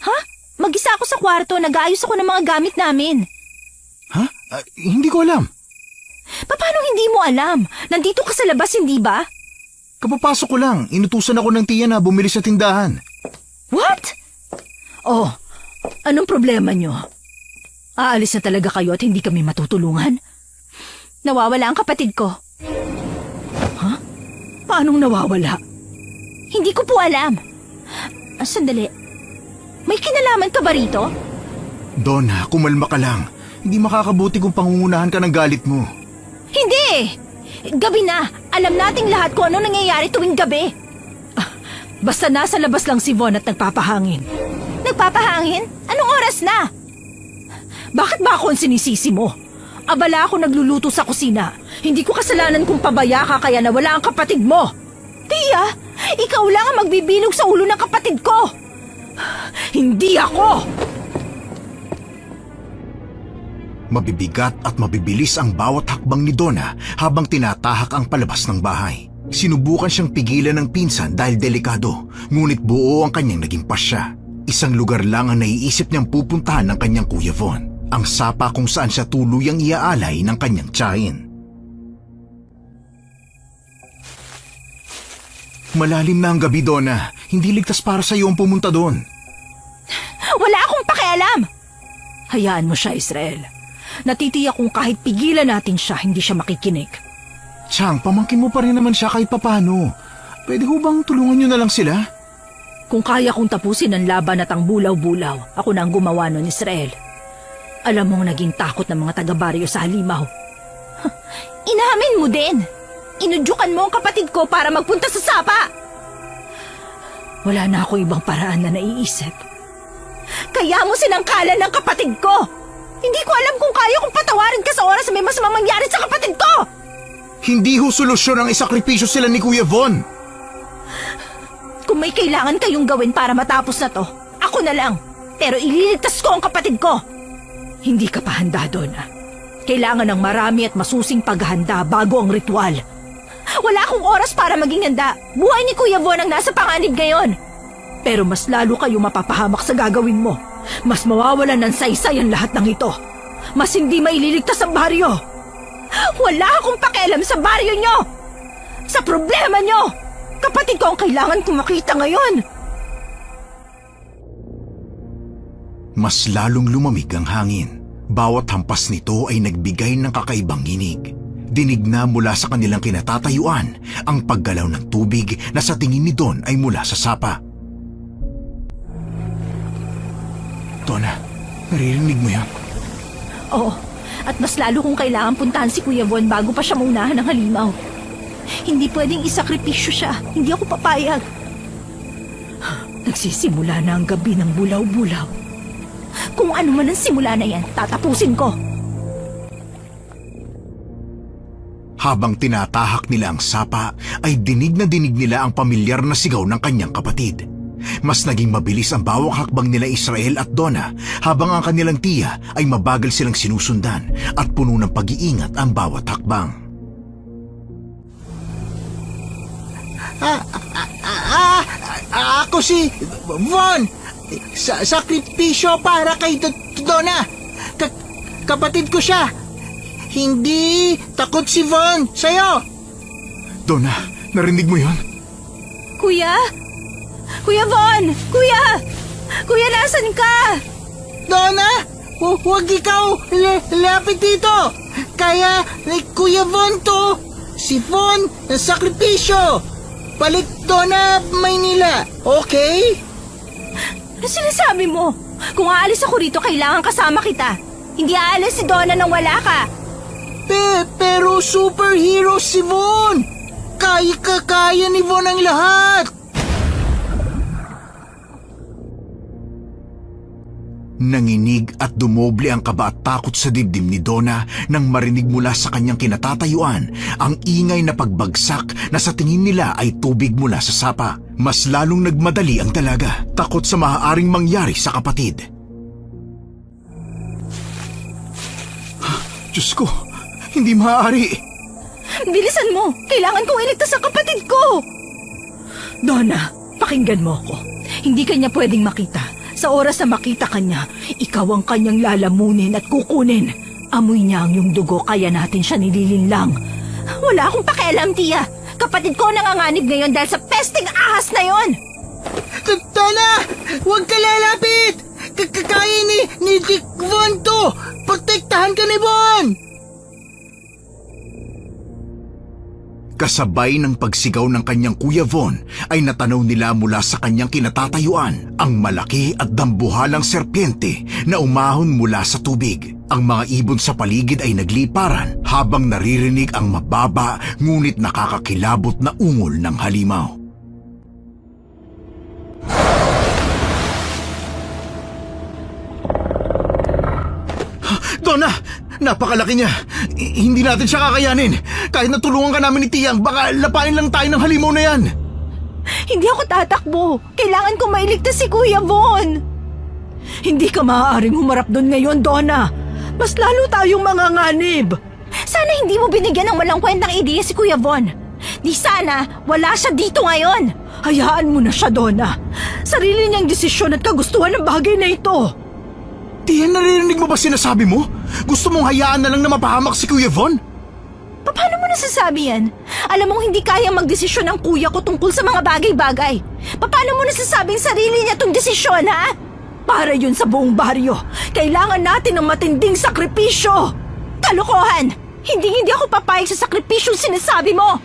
Ha? Mag-isa ako sa kwarto, nag-aayos ako ng mga gamit namin. Ha? Hindi ko alam. Paano hindi mo alam? Nandito ka sa labas, hindi ba? Kapapasok ko lang, inutusan ako ng tiya na bumili sa tindahan. What? Oh, anong problema niyo? Aalis na talaga kayo at hindi kami matutulungan? Nawawala ang kapatid ko. Paanong nawawala? Hindi ko po alam. Sandali. May kinalaman ka ba rito? Donna, kumalma ka lang. Hindi makakabuti kung pangungunahan ka ng galit mo. Hindi! Gabi na. Alam nating lahat kung ano nangyayari tuwing gabi. Basta nasa labas lang si Von at nagpapahangin. Nagpapahangin? Anong oras na? Bakit ba ako ang sinisisi mo? Abala ako nagluluto sa kusina. Hindi ko kasalanan kung pabaya ka kaya nawala ang kapatid mo. Tia, ikaw lang ang magbibilog sa ulo ng kapatid ko. Hindi ako! Mabibigat at mabibilis ang bawat hakbang ni Donna habang tinatahak ang palabas ng bahay. Sinubukan siyang pigilan ng pinsan dahil delikado, ngunit buo ang kanyang naging pasya. Isang lugar lang ang naiisip niyang pupuntahan ng kanyang Kuya Von, ang sapa kung saan siya tuluyang iaalay ng kanyang tiyahin. Malalim na ang gabi, Donna. Hindi ligtas para sa iyo ang pumunta doon. Wala akong pakialam. Hayaan mo siya, Israel. Natitiyak kung kahit pigilan natin siya, hindi siya makikinig. Chang, pamangkin mo pa rin naman siya kahit papano. Pwede ho bang tulungan niyo na lang sila? Kung kaya kong tapusin ang laban at ang bulaw-bulaw, ako na ang gumawa nun, Israel. Alam mong naging takot ng mga taga-baryo sa Halimaw. Inamin mo din. Inudyukan mo ang kapatid ko para magpunta sa sapa. Wala na ako ibang paraan na naiisip. Kaya mo sinangkalan ng kapatid ko. Hindi ko alam kung kaya kong patawarin ka sa oras na may masamang mangyari sa kapatid ko. Hindi ho solusyon ang isakripisyo sila ni Kuya Von. Kung may kailangan kayong gawin para matapos na to, ako na lang. Pero ililigtas ko ang kapatid ko. Hindi ka pa handa, Donna. Kailangan ng marami at masusing paghahanda bago ang ritual. Wala akong oras para maging handa. Buhay ni Kuya Von ang nasa panganib ngayon. Pero mas lalo kayo mapapahamak sa gagawin mo. Mas mawawalan ng saysay ang lahat ng ito. Mas hindi maililigtas ang baryo. Wala akong pakialam sa baryo nyo. Sa problema nyo. Kapatid ko ang kailangan kong makita ngayon. Mas lalong lumamig ang hangin. Bawat hampas nito ay nagbigay ng kakaibang hinig. Dinig na mula sa kanilang kinatatayuan ang paggalaw ng tubig na sa tingin ni Don ay mula sa sapa. Donna, naririnig mo yan? Oo, at mas lalo kong kailangan puntahan si Kuya Von bago pa siya maunahan ng Halimaw. Hindi pwedeng isakripisyo siya. Hindi ako papayag. Nagsisimula na ang gabi ng bulaw-bulaw. Kung ano man ang simula na yan, tatapusin ko. Habang tinatahak nila ang sapa, ay dinig na dinig nila ang pamilyar na sigaw ng kanyang kapatid. Mas naging mabilis ang bawat hakbang nila Israel at Donna habang ang kanilang tiya ay mabagal silang sinusundan at puno ng pag-iingat ang bawat hakbang. Ako si Von. Sakripisyo para kay Donna. Kapatid ko siya. Hindi takot si Von sa'yo. Donna, narinig mo yon? Kuya? Kuya Von! Kuya! Kuya, nasan ka? Donna, huwag ikaw lapit dito. Kaya Kuya Von to. Si Von na sakripisyo. Balik Donna, Maynila. Okay? Ano sinasabi mo? Kung aalis ako rito, kailangan kasama kita. Hindi aalis si Donna nang wala ka. Pero superhero si Von. Kaya ni Von ang lahat. Nanginig at dumoble ang kaba at takot sa dibdib ni Donna nang marinig mula sa kanyang kinatatayuan ang ingay na pagbagsak na sa tingin nila ay tubig mula sa sapa. Mas lalong nagmadali ang dalaga, takot sa maaaring mangyari sa kapatid. Diyos ko, hindi maaari. Bilisan mo! Kailangan kong iligtas ang kapatid ko! Donna, pakinggan mo ako. Hindi kanya pwedeng makita. Sa oras na makita kanya, ikaw ang kanyang lalamunin at kukunin. Amoy niya ang iyong dugo kaya natin siya nililinlang. Wala akong pakialam, tiya. Kapatid ko nanganganib ngayon dahil sa pesting ahas na yon. Donna, huwag ka lalapit. Kaya ni Von to. Protektahan ka ni Von. Kasabay ng pagsigaw ng kanyang Kuya Von ay natanaw nila mula sa kanyang kinatatayuan ang malaki at dambuhalang serpiente na umahon mula sa tubig. Ang mga ibon sa paligid ay nagliparan habang naririnig ang mababa ngunit nakakakilabot na ungol ng halimaw. Donna! Napakalaki niya. Hindi natin siya kakayanin. Kahit natulungan ka namin ni Tiyang, baka lapain lang tayo ng halimaw na yan. Hindi ako tatakbo. Kailangan kong mailigtas si Kuya Von. Hindi ka maaaring humarap doon ngayon, Donna. Mas lalo tayong manganganib. Sana hindi mo binigyan ng walang kwentang ideya si Kuya Von. Di sana wala siya dito ngayon. Hayaan mo na siya, Donna. Sarili niyang desisyon at kagustuhan ng bagay na ito. Tiyan, naririnig mo ba sinasabi mo? Gusto mong hayaan na lang na mapahamak si Kuya Von? Paano mo nasasabi yan? Alam mong hindi kaya magdesisyon ang kuya ko tungkol sa mga bagay-bagay. Paano mo nasasabing sarili niya tong desisyon, ha? Para yun sa buong baryo. Kailangan natin ng matinding sakripisyo. Kalokohan! Hindi ako papayag sa sakripisyong sinasabi mo!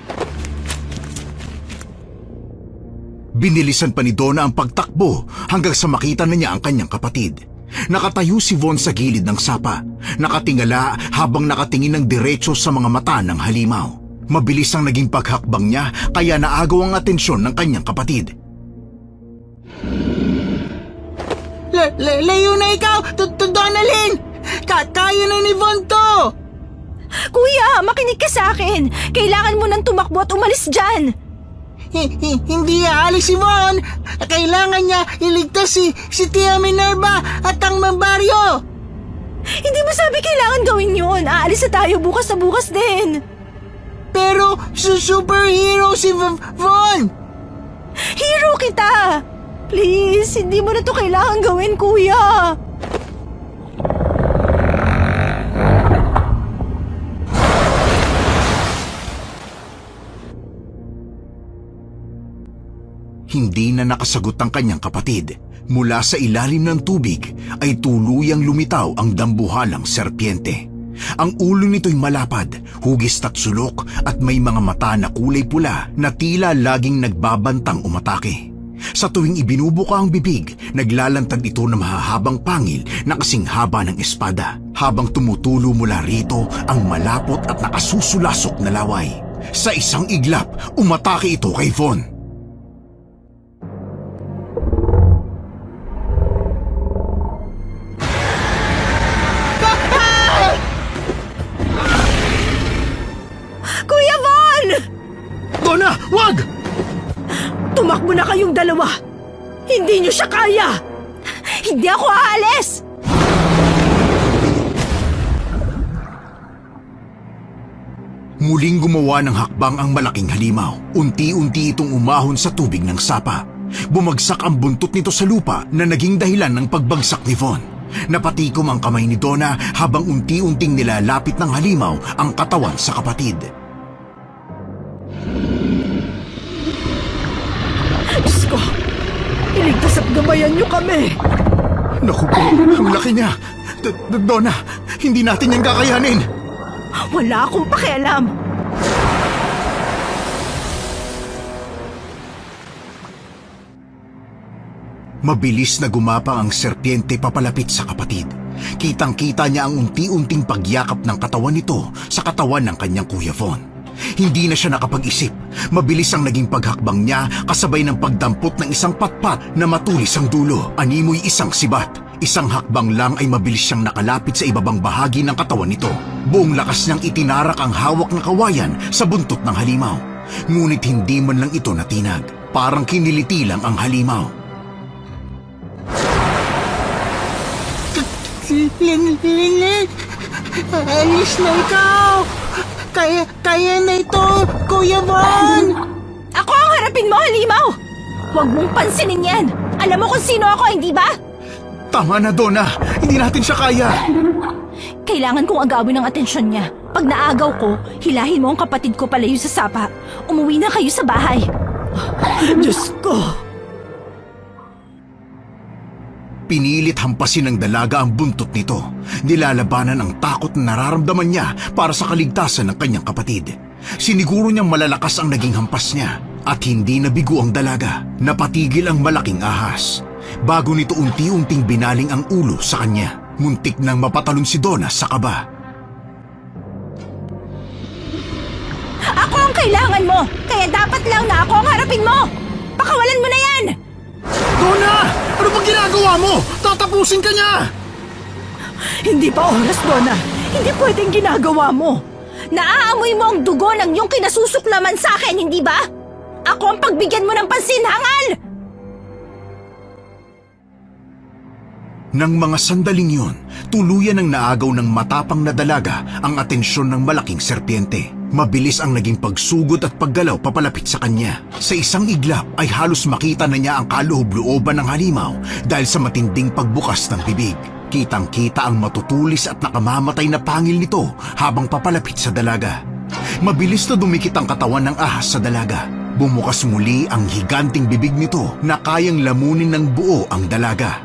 Binilisan pa ni Donna ang pagtakbo hanggang sa makita na niya ang kanyang kapatid. Nakatayo si Von sa gilid ng sapa, nakatingala habang nakatingin ng diretso sa mga mata ng halimaw. Mabilis ang naging paghakbang niya kaya naagaw ang atensyon ng kanyang kapatid. Layo na ikaw, Donalyn! Kaya na ni Von to! Kuya, makinig ka sa akin. Kailangan mo nang tumakbo at umalis dyan. Hindi aalis si Von. Kailangan niya iligtas si Tia Minerva at ang baryo. Hindi mo sabi kailangan gawin yun. Aalis na tayo bukas na bukas din. Pero superhero si Von. Hero kita. Please, hindi mo na to kailangan gawin, kuya. Hindi na nakasagot ang kanyang kapatid. Mula sa ilalim ng tubig ay tuluyang lumitaw ang dambuhalang serpiente. Ang ulo nito'y malapad, hugis at sulok at may mga mata na kulay pula na tila laging nagbabantang umatake. Sa tuwing ibinubuka ang bibig, naglalantad ito ng mahahabang pangil na kasing haba ng espada. Habang tumutulo mula rito ang malapot at nakasusulasok na laway. Sa isang iglap, umatake ito kay Von. Von! Donna, wag! Tumakbo na kayong dalawa! Hindi niyo siya kaya! Hindi ako aalis! Muling gumawa ng hakbang ang malaking halimaw. Unti-unti itong umahon sa tubig ng sapa. Bumagsak ang buntot nito sa lupa na naging dahilan ng pagbagsak ni Von. Napatikom ang kamay ni Donna habang unti-unting nilalapit ng halimaw ang katawan sa kapatid. Diyos ko! Iligtas at gabayan niyo kami! Naku po, ang laki niya. Donna, hindi natin yan kakayanin. Wala akong pakialam! Mabilis na gumapang ang serpiente papalapit sa kapatid. Kitang-kita niya ang unti-unting pagyakap ng katawan nito sa katawan ng kanyang Kuya Von. Hindi na siya nakapag-isip. Mabilis ang naging paghakbang niya kasabay ng pagdampot ng isang patpat na matulis ang dulo. Animoy isang sibat. Isang hakbang lang ay mabilis siyang nakalapit sa ibabang bahagi ng katawan nito. Buong lakas niyang itinarak ang hawak na kawayan sa buntot ng halimaw. Ngunit hindi man lang ito natinag. Parang kiniliti lang ang halimaw. Linlin! Alis na ikaw! Kaya na ito, Kuya Von! Ako ang harapin mo, halimaw! Huwag mong pansinin yan! Alam mo kung sino ako, hindi ba? Tama na, Donna. Hindi natin siya kaya. Kailangan kong agawin ang atensyon niya. Pag naagaw ko, hilahin mo ang kapatid ko palayo sa sapa. Umuwi na kayo sa bahay. Diyos ko! Pinilit hampasin ng dalaga ang buntot nito. Nilalabanan ang takot na nararamdaman niya para sa kaligtasan ng kanyang kapatid. Siniguro niyang malalakas ang naging hampas niya at hindi nabigo ang dalaga. Napatigil ang malaking ahas. Bago nito unti-unting binaling ang ulo sa kanya. Muntik nang mapatalon si Donna sa kaba. Ako ang kailangan mo! Kaya dapat lang na ako ang harapin mo! Pakawalan mo na yan! Donna! Ano bang ginagawa mo? Tatapusin ka niya! Hindi pa oras, Donna! Hindi pwedeng ginagawa mo! Naaamoy mo ang dugo ng iyong kinasusuklaman sa akin, hindi ba? Ako ang pagbigyan mo ng pansin, hangal! Nang mga sandaling yun, tuluyan ang naagaw ng matapang na dalaga ang atensyon ng malaking serpiente. Mabilis ang naging pagsugod at paggalaw papalapit sa kanya. Sa isang iglap ay halos makita na niya ang kaloob-looban ng halimaw dahil sa matinding pagbukas ng bibig. Kitang-kita ang matutulis at nakamamatay na pangil nito habang papalapit sa dalaga. Mabilis na dumikit ang katawan ng ahas sa dalaga. Bumukas muli ang higanting bibig nito na kayang lamunin ng buo ang dalaga.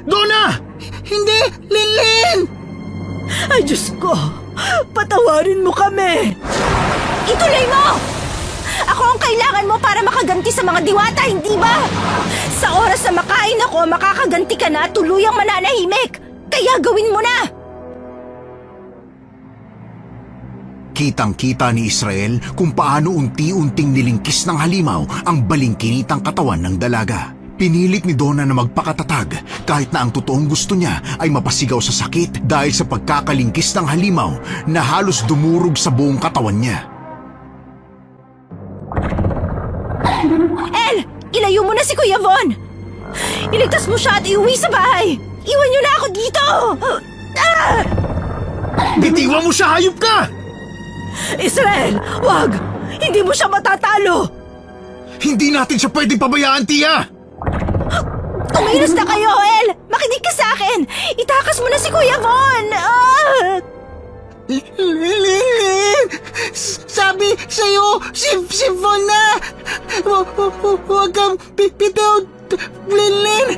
Donna! Hindi! Linlin! Ay, Diyos ko! Patawarin mo kami! Ituloy mo! Ako ang kailangan mo para makaganti sa mga diwata, hindi ba? Sa oras na makain ako, makakaganti ka na at tuluyang mananahimik. Kaya gawin mo na! Kitang-kita ni Israel kung paano unti-unting nilingkis ng halimaw ang balingkinitang katawan ng dalaga. Pinilit ni Donna na magpakatatag kahit na ang totoong gusto niya ay mapasigaw sa sakit dahil sa pagkakalingkis ng halimaw na halos dumurog sa buong katawan niya. El! Ilayo mo na si Kuya Von! Iligtas mo siya at iuwi sa bahay! Iwan niyo na ako dito! Ah! Bitiwan mo siya, hayop ka! Israel! Wag! Hindi mo siya matatalo! Hindi natin siya pwedeng pabayaan, Tia! Kumilos na kayo, El! Makinig ka sa akin! Itakas mo na si Kuya Von! Ah! Linlin! Sabi sa'yo, si Von na! Huwag kang bitaw, Linlin!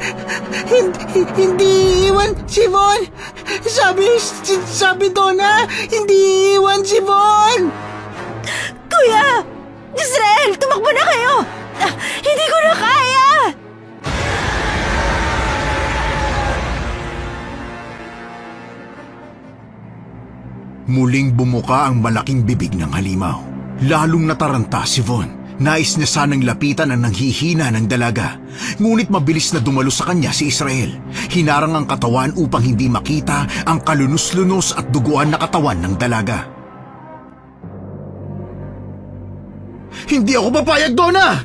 Hindi iwan si Von! Sabi Donna, hindi iwan si Von! Kuya! Israel! Tumakbo na kayo! Ah, hindi ko na kaya! Muling bumuka ang malaking bibig ng halimaw. Lalong nataranta si Von. Nais niya sanang lapitan ang nanghihina ng dalaga. Ngunit mabilis na dumalo sa kanya si Israel. Hinarang ang katawan upang hindi makita ang kalunos-lunos at duguan na katawan ng dalaga. Hindi ako papayag, Donna!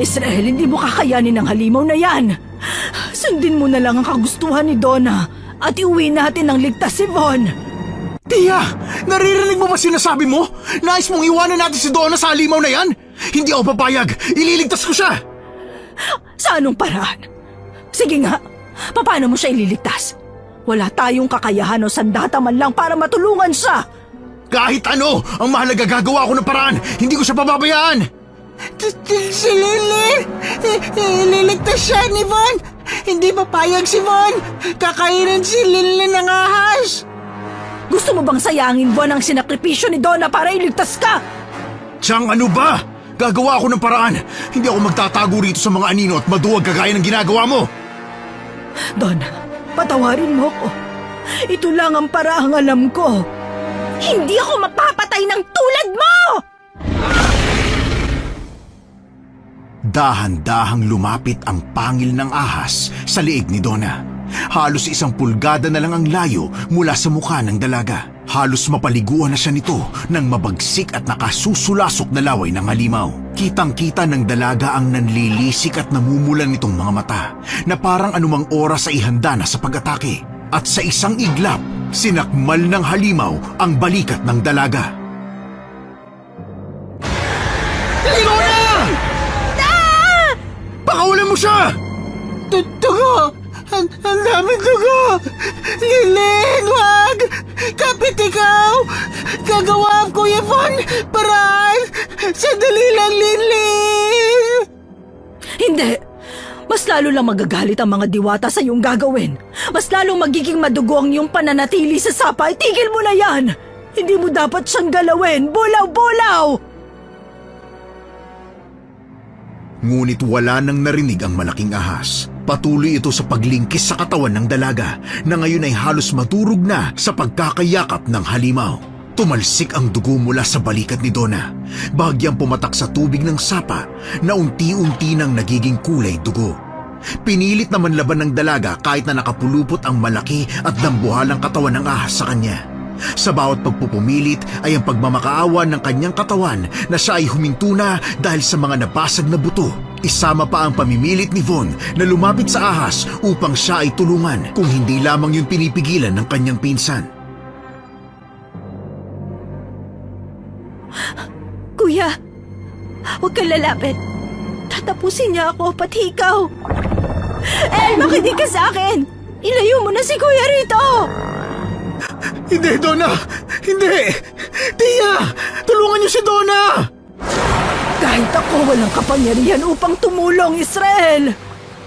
Israel, hindi mo kakayanin ang halimaw na yan. Sundin mo na lang ang kagustuhan ni Donna at iuwi natin ng ligtas si Von. Tia, naririnig mo ba sinasabi mo? Nais mong iwanan natin si Donna sa halimaw na yan? Hindi ako papayag. Ililigtas ko siya. Sa anong paraan? Sige nga, paano mo siya ililigtas? Wala tayong kakayahan o sandata man lang para matulungan siya. Kahit ano, ang mahalaga gagawa ko ng paraan. Hindi ko siya pababayaan. Si Lilin! Ililigtas siya ni Von! Hindi papayag si Von! Kakainin si Lilin ng ahas! Gusto mo bang sayangin, Von, ang sinakripisyo ni Donna para iligtas ka? Tiyang, ano ba? Gagawa ako ng paraan. Hindi ako magtatago rito sa mga anino at maduwag kagaya ng ginagawa mo. Donna, patawarin mo ko. Ito lang ang paraang alam ko. Hindi ako mapapatay ng tulad mo! Dahan-dahang lumapit ang pangil ng ahas sa liig ni Donna. Halos 1 pulgada na lang ang layo mula sa mukha ng dalaga. Halos mapaliguan na siya nito ng mabagsik at nakasusulasok na laway ng halimaw. Kitang-kita ng dalaga ang nanlilisik at namumulan nitong mga mata na parang anumang oras ay ihanda na sa pag-atake. At sa isang iglap, sinakmal ng halimaw ang balikat ng dalaga. Donna! Pakawalan mo siya! Dugo! Ang daming dugo! Lilin, wag! Kapit ikaw! Gagawa ko, Kuya Von! Paraan! Sandali lang, Lilin! Hindi! Mas lalo lang magagalit ang mga diwata sa iyong gagawin. Mas lalong magiging madugo ang iyong pananatili sa sapa. Itigil mo na yan! Hindi mo dapat siyang galawin! Bulaw-bulaw! Ngunit wala nang narinig ang malaking ahas. Patuloy ito sa paglingkis sa katawan ng dalaga na ngayon ay halos maturog na sa pagkakayakap ng halimaw. Tumalsik ang dugo mula sa balikat ni Donna. Bahagyang pumatak sa tubig ng sapa na unti-unti nang nagiging kulay dugo. Pinilit naman laban ng dalaga kahit na nakapulupot ang malaki at dambuhalang katawan ng ahas sa kanya. Sa bawat pagpupumilit ay ang pagmamakaawa ng kanyang katawan na siya ay huminto na dahil sa mga nabasag na buto. Isama pa ang pamimilit ni Von na lumapit sa ahas upang siya ay tulungan kung hindi lamang yung pinipigilan ng kanyang pinsan. Kuya, huwag kang lalapit. Tatapusin niya ako, pati ikaw. Makinig ka sa akin. Ilayo mo na si Kuya rito. Hindi, Donna! Hindi! Tia! Tulungan niyo si Donna! Kahit ako walang kapangyarihan upang tumulong, Israel.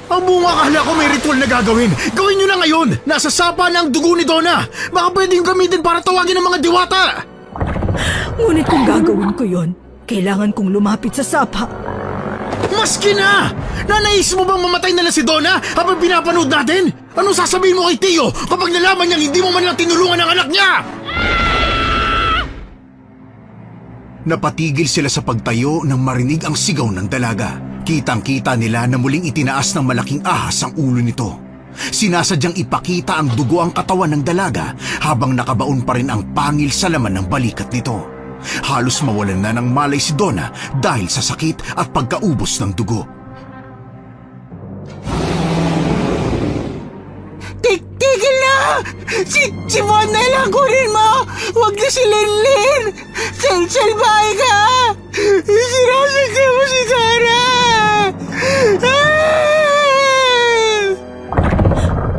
Ang buong akala ko may ritual na gagawin. Gawin niyo na ngayon! Nasa sapa na ang dugo ni Donna! Baka pwede yung gamitin para tawagin ang mga diwata! Ngunit kung gagawin ko yon, kailangan kong lumapit sa sapa. Maski na! Nanais mo bang mamatay na lang si Donna habang pinapanood natin? Anong sasabihin mo kay Tio kapag nalaman niyang hindi mo man lang tinulungan ang anak niya? Napatigil sila sa pagtayo nang marinig ang sigaw ng dalaga. Kitang-kita nila na muling itinaas ng malaking ahas ang ulo nito. Sinasadyang ipakita ang dugo ang katawan ng dalaga habang nakabaon pa rin ang pangil sa laman ng balikat nito. Halos mawalan na ng malay si Donna dahil sa sakit at pagkaubos ng dugo. Tigil na! Si Von na lang kunin mo! Huwag na si Linlin! Salbahe ka! Sinasaktan mo si Donna!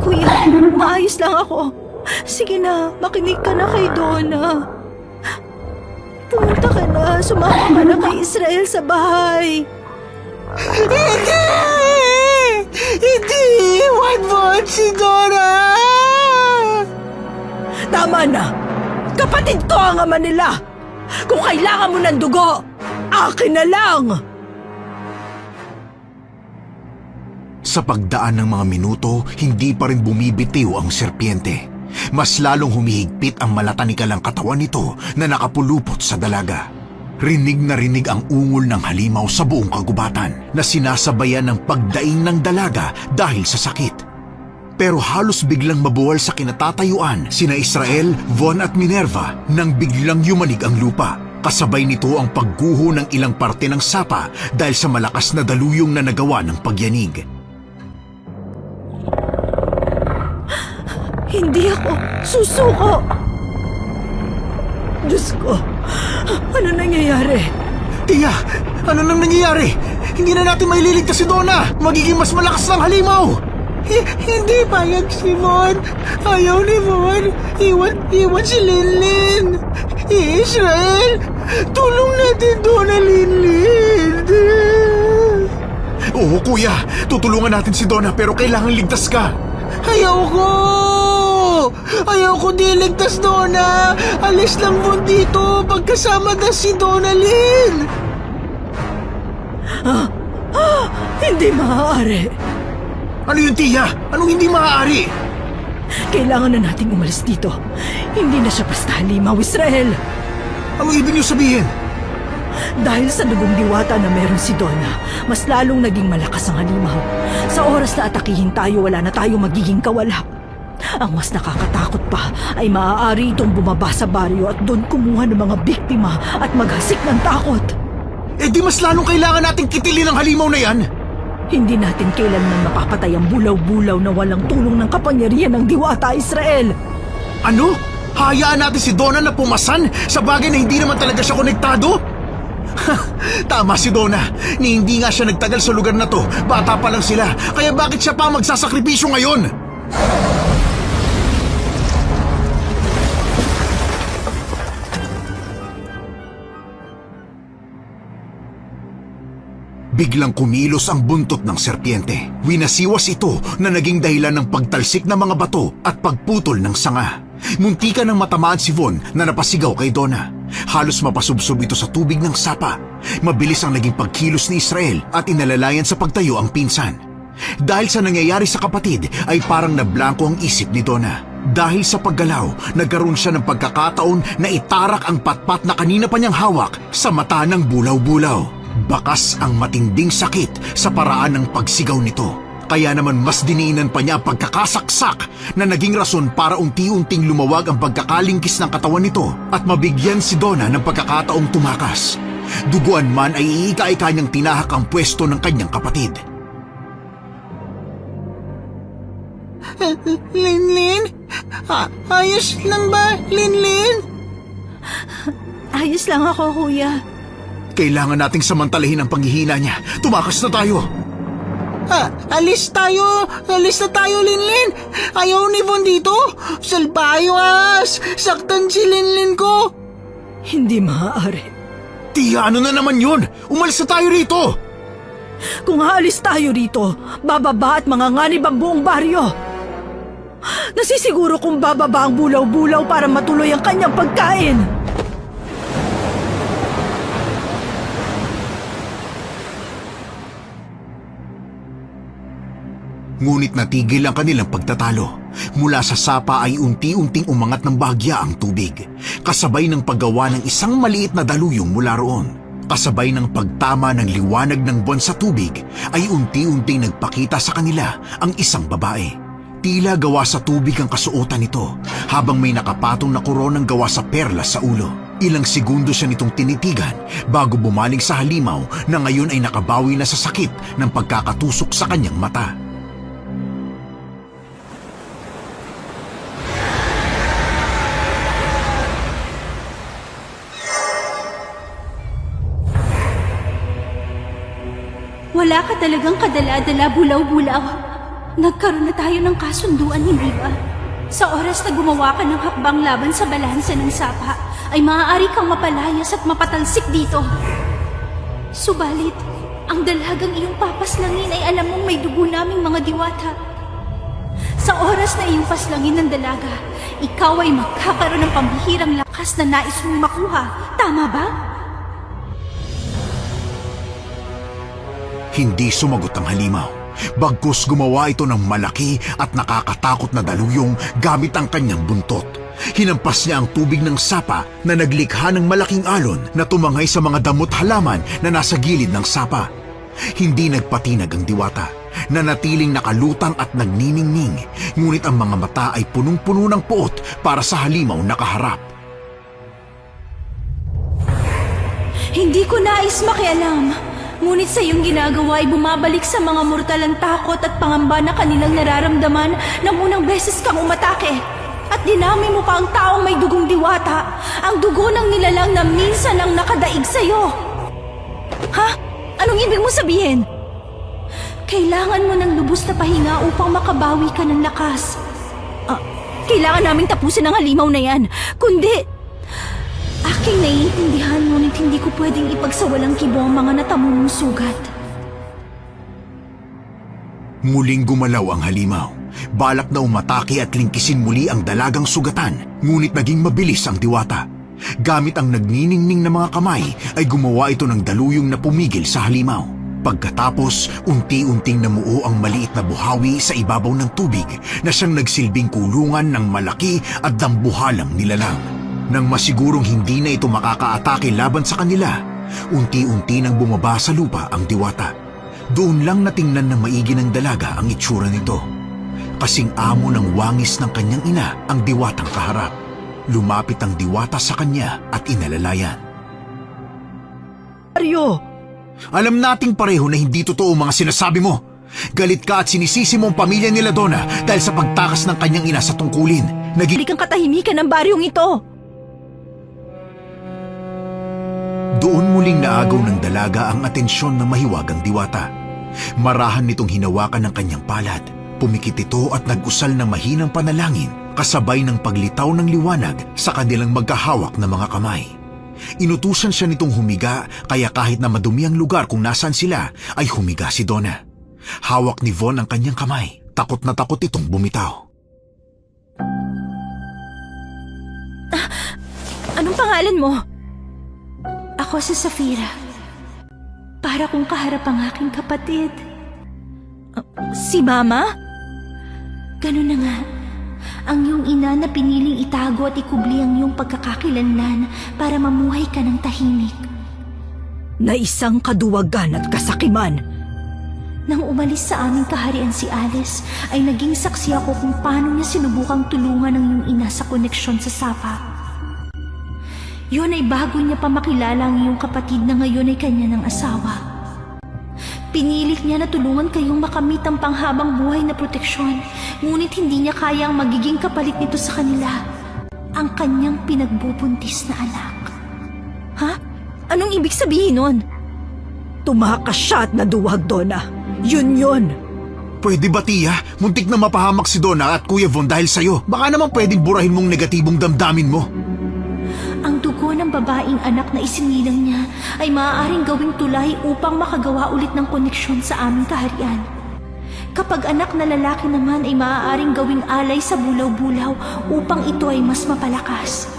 Kuya, maayos lang ako. Sige na, makinig ka na kay Donna. Pumunta ka na, sumama ka na kay Israel sa bahay. Hindi! Hindi! Iwan mo si Donna! Tama na! Kapatid ko ang ama nila! Kung kailangan mo ng dugo, akin na lang! Sa pagdaan ng mga minuto, hindi pa rin bumibitiw ang serpiente. Mas lalong humihigpit ang malatanikalang katawan nito na nakapulupot sa dalaga. Rinig na rinig ang ungol ng halimaw sa buong kagubatan na sinasabayan ng pagdaing ng dalaga dahil sa sakit. Pero halos biglang mabuwal sa kinatatayuan sina Israel, Von at Minerva nang biglang yumanig ang lupa. Kasabay nito ang pagguho ng ilang parte ng sapa dahil sa malakas na daluyong na nagawa ng pagyanig. Hindi ako susuko! Diyos ko, ano nangyayari? Tia, ano nang nangyayari? Hindi na natin maililigtas si Donna! Magiging mas malakas ng halimaw! Hindi payag si Von. Ayaw ni Von. Iwan si Linlin. Israel, tulong natin doon na Linlin. Oo, kuya. Tutulungan natin si Donna pero kailangan ligtas ka. Ayaw ko! Ayaw ko diligtas, Donna! Alis lang Von dito pagkasama na si Donna Lynn! Hindi maaari. Ano yun, Tia? Anong hindi maaari? Kailangan na nating umalis dito. Hindi na siya basta halimaw, Israel. Anong ibig niyo sabihin? Dahil sa dugong diwata na meron si Donna, mas lalong naging malakas ang halimaw. Sa oras na atakihin tayo, wala na tayo magiging kawala. Ang mas nakakatakot pa ay maaari itong bumaba sa baryo at doon kumuha ng mga biktima at maghasik ng takot. Eh di mas lalong kailangan nating kitilin ang halimaw na yan. Hindi natin kailanman mapapatay ang bulaw-bulaw na walang tulong ng kapangyarihan ng diwata, Israel. Ano? Hayaan natin si Donna na pumasan sa bagay na hindi naman talaga siya konektado? Tama si Donna. Ni hindi nga siya nagtagal sa lugar na to. Bata pa lang sila. Kaya bakit siya pa magsasakripisyo ngayon? Biglang kumilos ang buntot ng serpiente. Winasiwas ito na naging dahilan ng pagtalsik ng mga bato at pagputol ng sanga. Muntika nang matamaan si Von na napasigaw kay Donna. Halos mapasubsob ito sa tubig ng sapa. Mabilis ang naging pagkilos ni Israel at inalalayan sa pagtayo ang pinsan. Dahil sa nangyayari sa kapatid ay parang nablangko ang isip ni Donna. Dahil sa paggalaw, nagkaroon siya ng pagkakataon na itarak ang patpat na kanina pa niyang hawak sa mata ng bulaw-bulaw. Bakas ang matinding sakit sa paraan ng pagsigaw nito. Kaya naman mas diniinan pa niya ang pagkakasaksak na naging rason para unti-unting lumawag ang pagkakalingkis ng katawan nito at mabigyan si Donna ng pagkakataong tumakas. Duguan man ay iika-ika niyang tinahak ang pwesto ng kanyang kapatid. Linlin? Ayos lang ba, Linlin? Ayos lang ako, kuya. Kailangan nating samantalahin ang panghihina niya. Tumakas na tayo! Alis tayo! Alis na tayo, Linlin! Ayaw ni Von dito! Salbayos! Saktan si Linlin ko! Hindi maaari. Tia, ano na naman yun? Umalis na tayo rito! Kung aalis tayo rito, bababa at manganganib ang buong baryo. Nasisiguro kung bababa ang bulaw-bulaw para matuloy ang kanyang pagkain. Ngunit natigil ang kanilang pagtatalo. Mula sa sapa ay unti-unting umangat ng bahagya ang tubig, kasabay ng paggawa ng isang maliit na daluyong mula roon. Kasabay ng pagtama ng liwanag ng buwan sa tubig, ay unti-unting nagpakita sa kanila ang isang babae. Tila gawa sa tubig ang kasuotan nito, habang may nakapatong na koronang gawa sa perlas sa ulo. Ilang segundo siya nitong tinitigan bago bumaling sa halimaw na ngayon ay nakabawi na sa sakit ng pagkakatusok sa kanyang mata. Wala ka talagang kadala-dala, bulaw-bulaw. Nagkaroon na tayo ng kasunduan, hindi ba? Sa oras na gumawa ka ng hakbang laban sa balansa ng sapa, ay maaari kang mapalayas at mapatalsik dito. Subalit, ang dalagang iyong papaslangin ay alam mong may dugo naming mga diwata. Sa oras na iyong paslangin ng dalaga, ikaw ay magkakaroon ng pambihirang lakas na nais mong makuha. Tama ba? Hindi sumagot ang halimaw. Bagkus gumawa ito ng malaki at nakakatakot na daluyong gamit ang kanyang buntot. Hinampas niya ang tubig ng sapa na naglikha ng malaking alon na tumangay sa mga damot halaman na nasa gilid ng sapa. Hindi nagpatinag ang diwata. Nanatiling nakalutang at nagniningning, ngunit ang mga mata ay punong-puno ng puot para sa halimaw na kaharap. Hindi ko nais makialam. Ngunit sa iyong ginagawa ay bumabalik sa mga mortal ang takot at pangamba na kanilang nararamdaman nang unang beses kang umatake. At dinami mo pa ang taong may dugong diwata, ang dugo ng nilalang na minsan ang nakadaig sa'yo. Ha? Anong ibig mo sabihin? Kailangan mo ng lubos na pahinga upang makabawi ka ng lakas. Kailangan naming tapusin ang halimaw na yan. Kundi, aking naiintindihan ngunit hindi ko pwedeng ipagsawalang kibo ang mga natamo mong sugat. Muling gumalaw ang halimaw. Balak na umatake at lingkisin muli ang dalagang sugatan, ngunit naging mabilis ang diwata. Gamit ang nagniningning na mga kamay ay gumawa ito ng daluyong na pumigil sa halimaw. Pagkatapos, unti-unting namuo ang maliit na buhawi sa ibabaw ng tubig na siyang nagsilbing kulungan ng malaki at dambuhalang nilalang. Nang masigurong hindi na ito makakaatake laban sa kanila, unti-unti nang bumaba sa lupa ang diwata. Doon lang natingnan ng maigi ng dalaga ang itsura nito. Kasing amo ng wangis ng kanyang ina ang diwatang kaharap. Lumapit ang diwata sa kanya at inalalayan. Mario! Alam nating pareho na hindi totoo mga sinasabi mo. Galit ka at sinisisi mo ang pamilya nila Donna dahil sa pagtakas ng kanyang ina sa tungkulin. Hindi kang katahimikan ng baryong ito! Doon muling naagaw ng dalaga ang atensyon ng mahiwagang diwata. Marahan nitong hinawakan ng kanyang palad. Pumikit ito at nag-usal ng mahinang panalangin kasabay ng paglitaw ng liwanag sa kanilang magkahawak na mga kamay. Inutusan siya nitong humiga kaya kahit na madumi ang lugar kung nasaan sila ay humiga si Donna. Hawak ni Von ang kanyang kamay. Takot na takot itong bumitaw. Anong pangalan mo? Ako si Safira. Para kong kaharap ang aking kapatid. Si Mama? Ganun na nga. Ang iyong ina na piniling itago at ikubli ang iyong pagkakakilanlan para mamuhay ka ng tahimik. Na isang kaduwagan at kasakiman. Nang umalis sa aming kaharian si Alice, ay naging saksi ako kung paano niya sinubukang tulungan ang iyong ina sa koneksyon sa Sapa. Yun ay bago niya pa makilala ang iyong kapatid na ngayon ay kanya ng asawa. Pinilit niya na tulungan kayong makamit ang panghabang buhay na proteksyon, ngunit hindi niya kaya ang magiging kapalit nito sa kanila, ang kanyang pinagbubuntis na anak. Ha? Anong ibig sabihin nun? Tumakas siya at naduwag, Donna. Yun. Pwede ba, Tia? Muntik na mapahamak si Donna at Kuya Von dahil sa'yo. Baka naman pwedeng burahin mong negatibong damdamin mo. Ang dugo ng babaeng anak na isinilang niya ay maaaring gawing tulay upang makagawa ulit ng koneksyon sa aming kaharian. Kapag anak na lalaki naman ay maaaring gawing alay sa bulaw-bulaw upang ito ay mas mapalakas.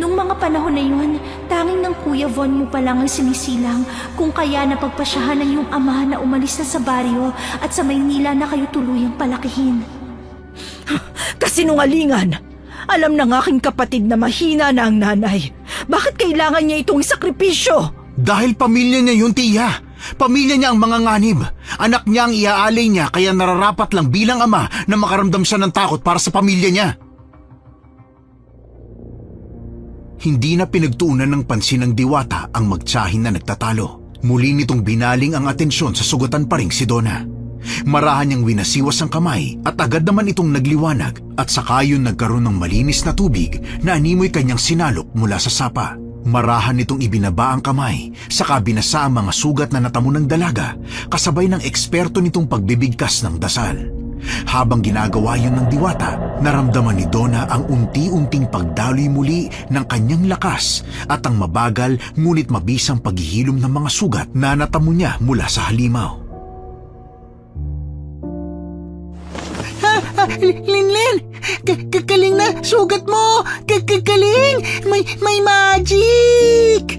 Nung mga panahon na yun, tanging ng Kuya Von mo pa lang ang sinisilang kung kaya napagpasyahan ng iyong ama na umalis na sa baryo at sa Maynila na kayo tuluyang palakihin. Kasinungalingan! Alam ng aking kapatid na mahina na ang nanay. Bakit kailangan niya itong sakripisyo? Dahil pamilya niya yun, Tia. Pamilya niya ang mga nganib. Anak niya ang iaalay niya kaya nararapat lang bilang ama na makaramdam siya ng takot para sa pamilya niya. Hindi na pinagtuunan ng pansin ng diwata ang magtiyahin na nagtatalo. Muli nitong binaling ang atensyon sa sugatan pa ring si Donna. Marahan niyang winasiwas ang kamay at agad naman itong nagliwanag at saka yun nagkaroon ng malinis na tubig na animoy kanyang sinalok mula sa sapa. Marahan nitong ibinaba ang kamay saka binasa ang mga sugat na natamo ng dalaga kasabay ng eksperto nitong pagbibigkas ng dasal. Habang ginagawa yun ng diwata, naramdaman ni Donna ang unti-unting pagdaloy muli ng kanyang lakas at ang mabagal ngunit mabisang paghihilom ng mga sugat na natamo niya mula sa halimaw. Linlin! Kakaling na! Sugat mo! Kakaling! May magic!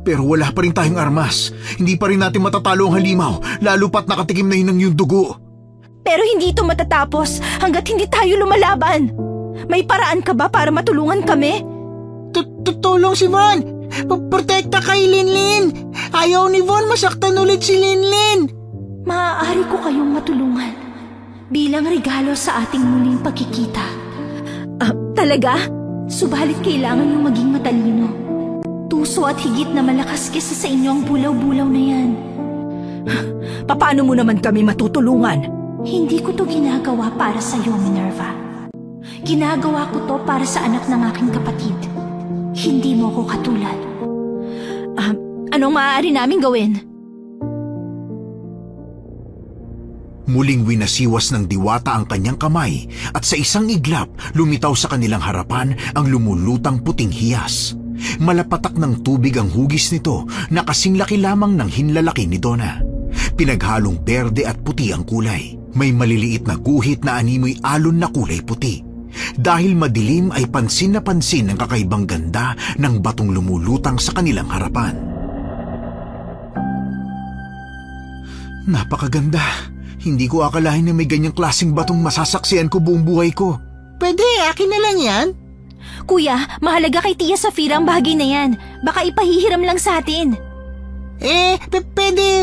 Pero wala pa rin tayong armas. Hindi pa rin natin matatalo ang halimaw, lalo pat nakatikim na yun ng yung dugo. Pero hindi ito matatapos hanggat hindi tayo lumalaban. May paraan ka ba para matulungan kami? Tutulong si Von! Protekta kay Linlin! Ayaw ni Von masaktan ulit si Linlin! Maaari ko kayong matulungan bilang regalo sa ating muling pagkikita. Talaga? Subalit kailangan yung maging matalino. puso at higit na malakas kesa sa inyo ang bulaw-bulaw na yan. Paano mo naman kami matutulungan? Hindi ko to ginagawa para sa iyo, Minerva. Ginagawa ko to para sa anak ng aking kapatid. Hindi mo ko katulad. Anong maaari naming gawin? Muling winasiwas ng diwata ang kanyang kamay at sa isang iglap lumitaw sa kanilang harapan ang lumulutang puting hiyas. Malapatak ng tubig ang hugis nito na kasing laki lamang ng hinlalaki ni Donna. Pinaghalong berde at puti ang kulay. May maliliit na guhit na animoy alon na kulay puti. Dahil madilim ay pansin na pansin ang kakaibang ganda ng batong lumulutang sa kanilang harapan. Napakaganda. Hindi ko akalain na may ganyang klaseng batong masasaksihan ko buong buhay ko. Pwede, akin na lang yan. Kuya, mahalaga kay Tia Safira ang bagay na yan. Baka ipahihiram lang sa atin.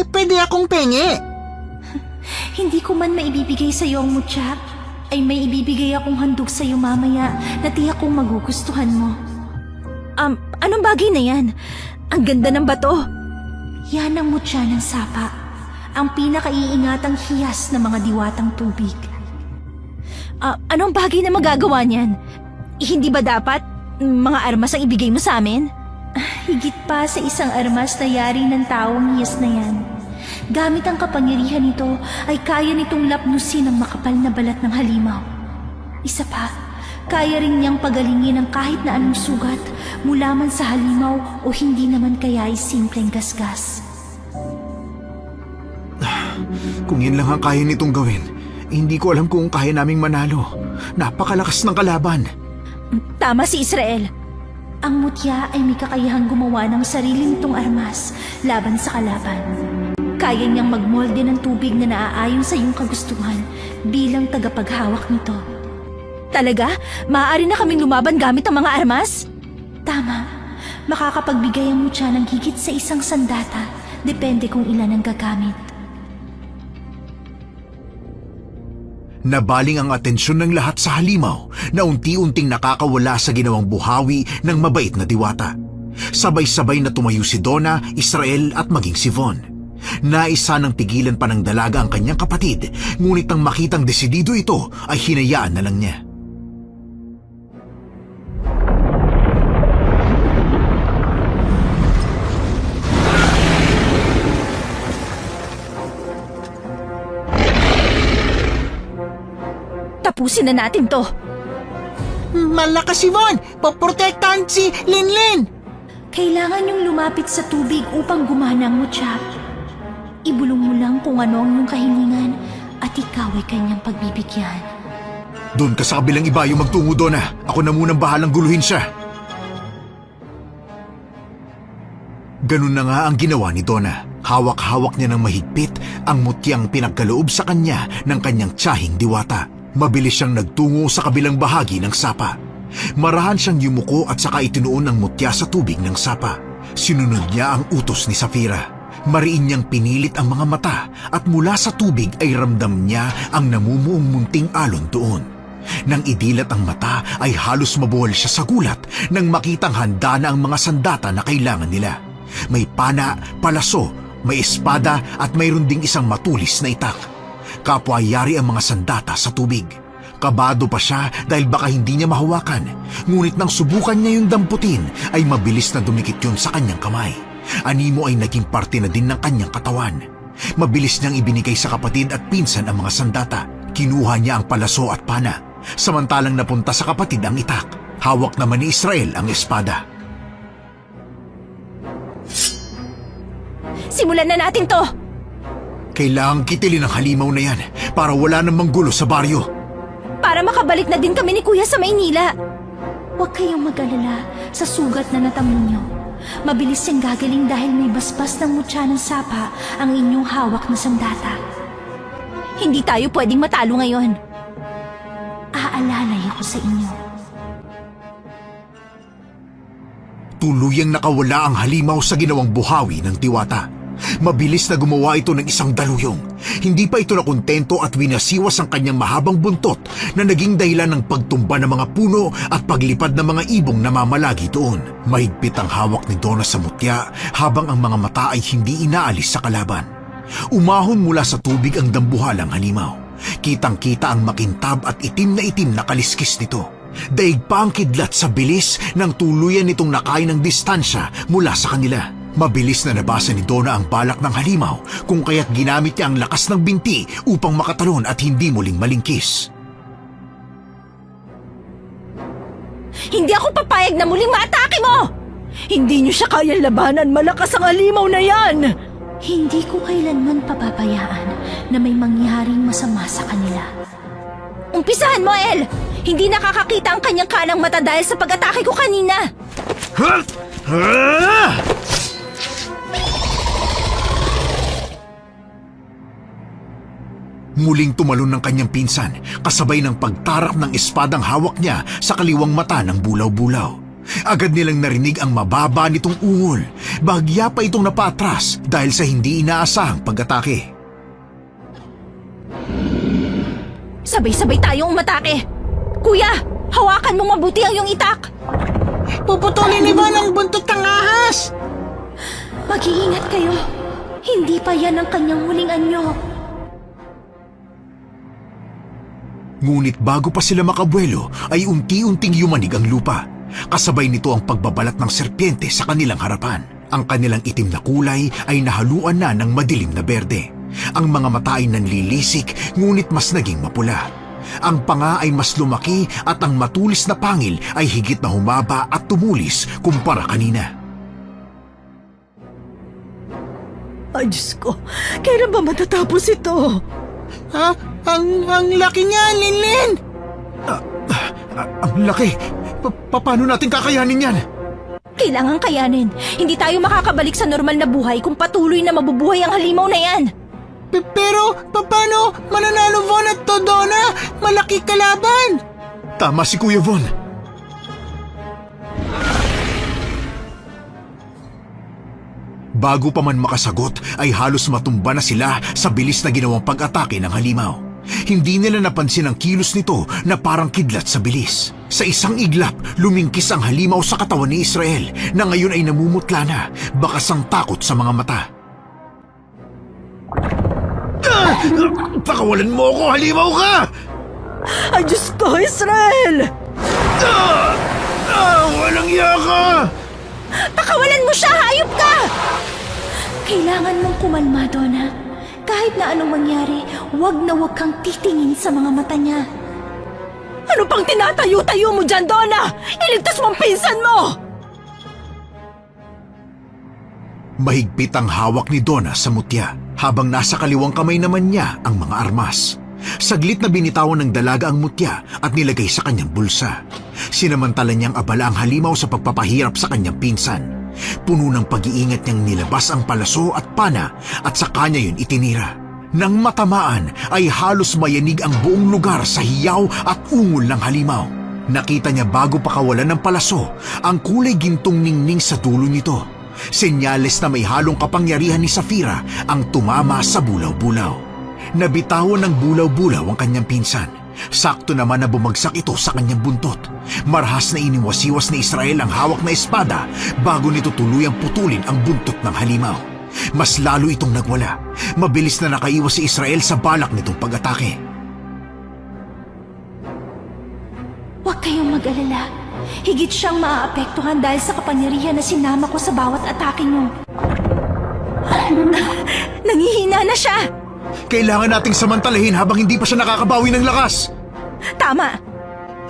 Pwede akong penge. Hindi ko man maibibigay sa iyo ang mutya, ay may ibibigay akong handog sa iyo mamaya na tiyak kong magugustuhan mo. Anong bagay na yan? Ang ganda ng bato. Yan ang mutya ng sapa. Ang pinakaiingatang hiyas ng mga diwatang tubig. Anong bagay na magagawa niyan? Hindi ba dapat mga armas ang ibigay mo sa amin? Higit pa sa isang armas na yari ng taong hiyas na yan. Gamit ang kapangyarihan nito ay kaya nitong lapnusin ang makapal na balat ng halimaw. Isa pa, kaya rin niyang pagalingin ang kahit na anong sugat mula man sa halimaw o hindi naman kaya ay simpleng gasgas. Kung yan lang ang kaya nitong gawin, hindi ko alam kung kaya naming manalo. Napakalakas ng kalaban. Tama si Israel. Ang mutya ay may kakayahang gumawa ng sarili nitong armas laban sa kalaban. Kaya niyang magmolde ng tubig na naaayon sa iyong kagustuhan bilang tagapaghawak nito. Talaga? Maaari na kaming lumaban gamit ang mga armas? Tama. Makakapagbigay ang mutya ng higit sa isang sandata. Depende kung ilan ang gagamit. Nabaling ang atensyon ng lahat sa halimaw na unti-unting nakakawala sa ginawang buhawi ng mabait na diwata. Sabay-sabay na tumayo si Donna, Israel at maging si Von. Naisa nang pigilan pa ng dalaga ang kanyang kapatid, ngunit nang makitang desidido ito ay hinayaan na lang niya. Tapusin na natin to. Malakas si Von. Poprotektahan si Linlin. Kailangan niyong lumapit sa tubig upang gumana ang mutya. Ibulong mo lang kung ano ang iyong kahilingan at ikaw ay kanyang pagbibigyan. Doon ka sa kabilang ibayo magtungo, Donna. Ako na munang bahalang guluhin siya. Ganun na nga ang ginawa ni Donna. Hawak-hawak niya ng mahigpit ang mutyang pinagkaloob sa kanya ng kanyang tiyahing diwata. Mabilis siyang nagtungo sa kabilang bahagi ng sapa. Marahan siyang yumuko at saka itinuon ang mutya sa tubig ng sapa. Sinunod niya ang utos ni Safira. Mariin niyang pinilit ang mga mata at mula sa tubig ay ramdam niya ang namumuong munting alon doon. Nang idilat ang mata ay halos mabuhol siya sa gulat nang makitang handa na ang mga sandata na kailangan nila. May pana, palaso, may espada at mayroon ding isang matulis na itak. Kapwa-yari ang mga sandata sa tubig. Kabado pa siya dahil baka hindi niya mahawakan. Ngunit nang subukan niya yung damputin, ay mabilis na dumikit yun sa kanyang kamay. Animo ay naging parte na din ng kanyang katawan. Mabilis niyang ibinigay sa kapatid at pinsan ang mga sandata. Kinuha niya ang palaso at pana. Samantalang napunta sa kapatid ang itak. Hawak naman ni Israel ang espada. Simulan na natin to! Kailangang kitilin ang halimaw na yan para wala namang gulo sa baryo. Para makabalik na din kami ni Kuya sa Maynila. Huwag kayong mag-alala sa sugat na natamo niyo. Mabilis siyang gagaling dahil may basbas ng mutya ng sapa ang inyong hawak na sandata. Hindi tayo pwedeng matalo ngayon. Aalalay ako sa inyo. Tuluyang nakawala ang halimaw sa ginawang buhawi ng diwata. Mabilis na gumawa ito ng isang daluyong. Hindi pa ito nakontento at winasiwas ang kanyang mahabang buntot na naging dahilan ng pagtumba ng mga puno at paglipad ng mga ibong namamalagi doon. Mahigpit ang hawak ni Donna sa mutya habang ang mga mata ay hindi inaalis sa kalaban. Umahon mula sa tubig ang dambuhalang halimaw. Kitang-kita ang makintab at itim na kaliskis nito. Daig pa ang kidlat sa bilis ng tuluyan nitong nakain ng distansya mula sa kanila. Mabilis na nabasa ni Donna ang balak ng halimaw kung kaya't ginamit niya ang lakas ng binti upang makatalon at hindi muling malingkis. Hindi ako papayag na muling maatake mo! Hindi niyo siya kayang labanan, malakas ang halimaw na yan! Hindi ko kailanman papabayaan na may mangyaring masama sa kanila. Umpisahan mo, El! Hindi nakakakita ang kanyang kanang mata dahil sa pag-atake ko kanina! Muling tumalon ng kanyang pinsan, kasabay ng pagtarak ng espadang hawak niya sa kaliwang mata ng bulaw-bulaw. Agad nilang narinig ang mababa nitong ungol. Bahagya pa itong napatras dahil sa hindi inaasahang pag-atake. Sabay-sabay tayong umatake! Kuya, hawakan mong mabuti ang iyong itak! Puputulin ni Von ang buntot ng ahas! Mag-iingat kayo. Hindi pa yan ang kanyang huling anyo. Ngunit bago pa sila makabuelo ay unti-unting yumanig ang lupa. Kasabay nito ang pagbabalat ng serpiente sa kanilang harapan. Ang kanilang itim na kulay ay nahaluan na ng madilim na berde. Ang mga mata ay nanlilisik ngunit mas naging mapula. Ang panga ay mas lumaki at ang matulis na pangil ay higit na humaba at tumulis kumpara kanina. Ay, Diyos ko, kailan ba matatapos ito? Ha? Ang laki niya, Linlin! Ang laki! Paano natin kakayanin yan? Kailangan kayanin. Hindi tayo makakabalik sa normal na buhay kung patuloy na mabubuhay ang halimaw na yan. Pero, paano mananalo Von at Donna? Malaki kalaban! Tama si Kuya Von. Bago pa man makasagot ay halos matumba na sila sa bilis na ginawang pag-atake ng halimaw. Hindi nila napansin ang kilos nito na parang kidlat sa bilis. Sa isang iglap, lumingkis ang halimaw sa katawan ni Israel na ngayon ay namumutla na, bakas ang takot sa mga mata. Pakawalan mo ako, halimaw ka! Ay, Diyos ko, Israel! Walang iya ka! Pakawalan mo siya! Hayop ka! Kailangan mong kumalma, Donna. Kahit na anong mangyari, wag na wag kang titingin sa mga mata niya. Ano pang tinatayo-tayo mo dyan, Donna? Iligtas mo ang pinsan mo! Mahigpit ang hawak ni Donna sa mutya, habang nasa kaliwang kamay naman niya ang mga armas. Saglit na binitawan ng dalaga ang mutya at nilagay sa kanyang bulsa. Sinamantala niyang abala ang halimaw sa pagpapahirap sa kanyang pinsan. Puno ng pag-iingat niyang nilabas ang palaso at pana at sa kanya yun itinira. Nang matamaan ay halos mayanig ang buong lugar sa hiyaw at ungol ng halimaw. Nakita niya bago pa kawalan ng palaso ang kulay gintong ningning sa dulo nito. Senyales na may halong kapangyarihan ni Safira ang tumama sa bulaw-bulaw. Nabitawan ng bulaw-bulaw ang kanyang pinsan. Sakto naman na bumagsak ito sa kanyang buntot. Marahas na iniwasiwas ni Israel ang hawak na espada bago nito tuluyang putulin ang buntot ng halimaw. Mas lalo itong nagwala. Mabilis na nakaiwas si Israel sa balak nitong pag-atake. Huwag kayong mag-alala. Higit siyang maaapektuhan dahil sa kapangyarihan na sinama ko sa bawat atake niyo. Nangihina na siya! Kailangan nating samantalahin habang hindi pa siya nakakabawi ng lakas. Tama!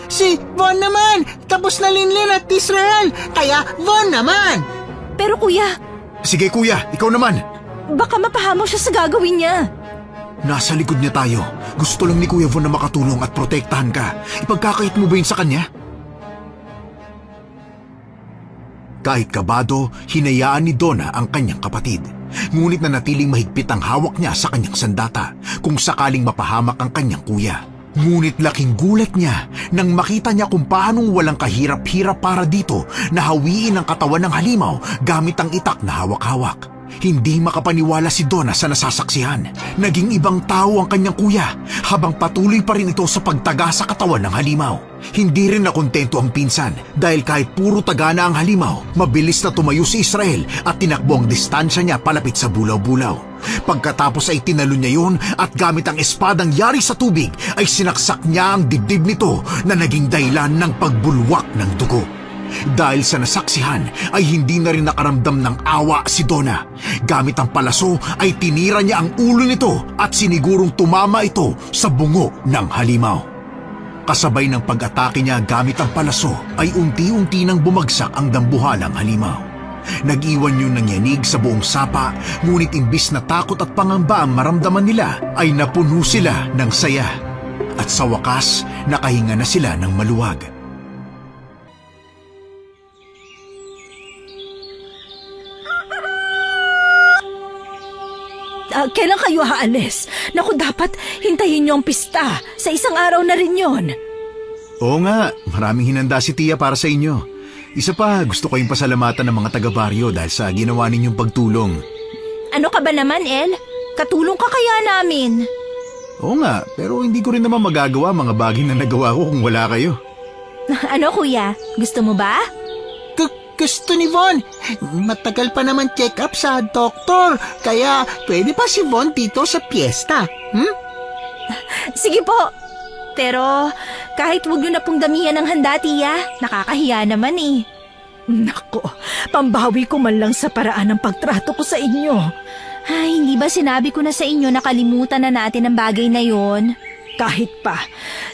Si Von naman! Tapos na Linlin at Israel! Kaya Von naman! Pero kuya, Sige kuya, ikaw naman. baka mapahamak siya sa gagawin niya. Nasa likod niya tayo. Gusto lang ni Kuya Von na makatulong at protektahan ka. Ipagkakait mo ba yun sa kanya? Kahit kabado, hinayaan ni Donna ang kanyang kapatid. Ngunit nanatiling mahigpit ang hawak niya sa kanyang sandata kung sakaling mapahamak ang kanyang kuya. Ngunit laking gulat niya nang makita niya kung paanong walang kahirap-hirap para dito na hawiin ang katawan ng halimaw gamit ang itak na hawak-hawak. Hindi makapaniwala si Donna sa nasasaksihan. Naging ibang tao ang kanyang kuya habang patuloy pa rin ito sa pagtaga sa katawan ng halimaw. Hindi rin nakontento ang pinsan dahil kahit puro taga na ang halimaw, mabilis na tumayo si Israel at tinakbo ang distansya niya palapit sa bulaw-bulaw. Pagkatapos ay tinalo niya yon at gamit ang espadang yari sa tubig ay sinaksak niya ang dibdib nito na naging dahilan ng pagbulwak ng dugo. Dahil sa nasaksihan ay hindi na rin nakaramdam ng awa si Donna. Gamit ang palaso ay tinira niya ang ulo nito at sinigurong tumama ito sa bungo ng halimaw. Kasabay ng pag-atake niya gamit ang palaso ay unti-unti nang bumagsak ang dambuhalang halimaw. Nag-iwan yun ng yanig sa buong sapa, ngunit imbis na takot at pangamba ang maramdaman nila ay napuno sila ng saya. At sa wakas, nakahinga na sila ng maluwag. Kailan kayo haalis? Naku, dapat hintayin niyo ang pista. Sa isang araw na rin yon. Oo nga, maraming hinanda si Tia para sa inyo. Isa pa, gusto ko yung pasalamatan ng mga taga-baryo dahil sa ginawa ninyong pagtulong. Ano ka ba naman, El? Katulong ka kaya namin. Oo nga, pero hindi ko rin naman magagawa mga bagay na nagawa ko kung wala kayo. Ano, kuya? Gusto mo ba? Gusto ni Von. Matagal pa naman check-up sa doktor. Kaya pwede pa si Von dito sa piyesta. Sige po. Pero kahit huwag nyo na pong damihan ng handa, Tia. Nakakahiya naman eh. Nako, pambawi ko man lang sa paraan ng pagtrato ko sa inyo. Ay, hindi ba sinabi ko na sa inyo na kalimutan na natin ang bagay na yon? Kahit pa,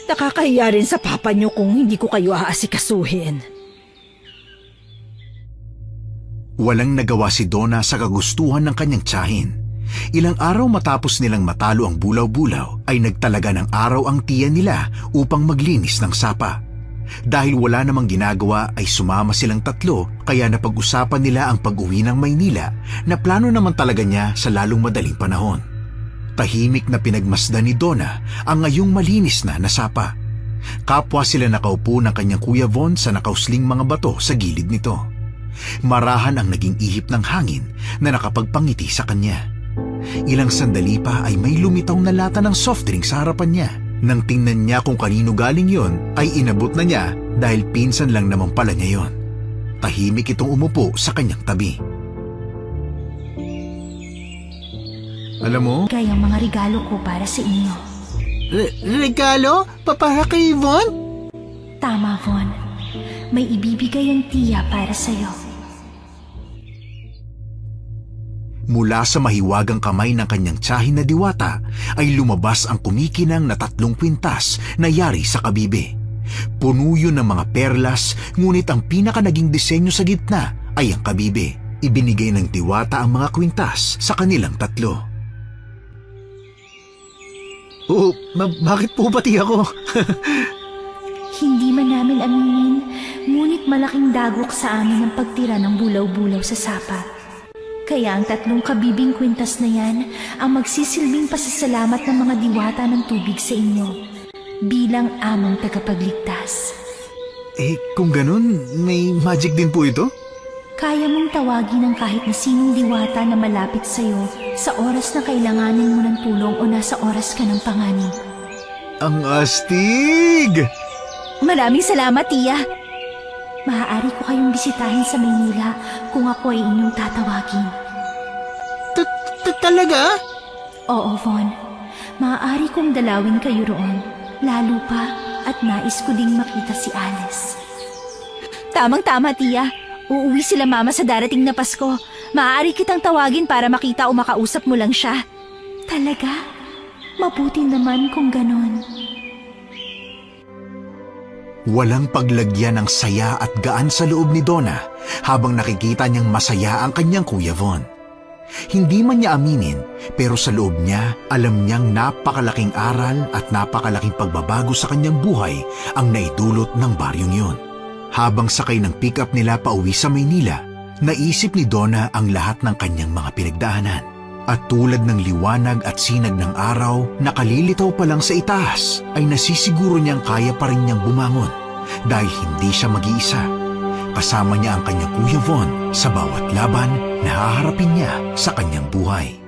nakakahiya rin sa papa niyo kung hindi ko kayo aasikasuhin. Walang nagawa si Donna sa kagustuhan ng kanyang tiyahin. Ilang araw matapos nilang matalo ang bulaw-bulaw ay nagtalaga ng araw ang tiya nila upang maglinis ng sapa. Dahil wala namang ginagawa ay sumama silang tatlo kaya napag-usapan nila ang pag-uwi ng Maynila na plano naman talaga niya sa lalong madaling panahon. Tahimik na pinagmasdan ni Donna ang ngayong malinis na sapa. Kapwa sila nakaupo ng kanyang Kuya Von sa nakausling mga bato sa gilid nito. Marahan ang naging ihip ng hangin na nakapagpangiti sa kanya. Ilang sandali pa ay may lumitaw na lata ng soft drink sa harapan niya. Nang tingnan niya kung kanino galing yon, ay inabot na niya dahil pinsan lang naman pala niya yon. Tahimik itong umupo sa kanyang tabi. Alam mo? Kaya ang mga regalo ko para sa inyo. Regalo? Para kay Von? Tama, Von. May ibibigay ang tiya para sa'yo. Mula sa mahiwagang kamay ng kanyang tiyahin na diwata ay lumabas ang kumikinang na 3 kwintas na yari sa kabibe. Puno yun ng mga perlas, ngunit ang pinaka naging disenyo sa gitna ay ang kabibe. Ibinigay ng diwata ang mga kwintas sa kanilang 3. Oo, bakit po pati ako? Hindi man namin aminin, ngunit malaking dagok sa amin ang pagtira ng bulaw-bulaw sa sapa. Kaya ang 3 kabibing kwintas na yan ang magsisilbing pasasalamat ng mga diwata ng tubig sa inyo bilang among tagapagligtas. Kung ganun, may magic din po ito? Kaya mong tawagin ang kahit na sinong diwata na malapit sa'yo sa oras na kailanganin mo ng tulong o nasa oras ka ng panganib. Ang astig! Maraming salamat, Tia. Maaari ko kayong bisitahin sa Maynila kung ako ay inyong tatawagin. Talaga? Oo, Von. Maaari kong dalawin kayo roon, lalo pa at nais ko ding makita si Alice. Tamang-tama, Tia. Uuwi sila Mama sa darating na Pasko. Maaari kitang tawagin para makita o makausap mo lang siya. Talaga? Mabuti naman kung ganon. Walang paglagyan ng saya at gaan sa loob ni Donna habang nakikita niyang masaya ang kanyang Kuya Von. Hindi man niya aminin, pero sa loob niya, alam niyang napakalaking aral at napakalaking pagbabago sa kanyang buhay ang naidulot ng baryong yun. Habang sakay ng pick-up nila pauwi sa Maynila, naisip ni Donna ang lahat ng kanyang mga pinagdaanan. At tulad ng liwanag at sinag ng araw na kalilitaw pa lang sa itaas, ay nasisiguro niyang kaya pa rin niyang bumangon dahil hindi siya mag-iisa. kasama niya ang kanyang Kuya Von sa bawat laban na haharapin niya sa kanyang buhay.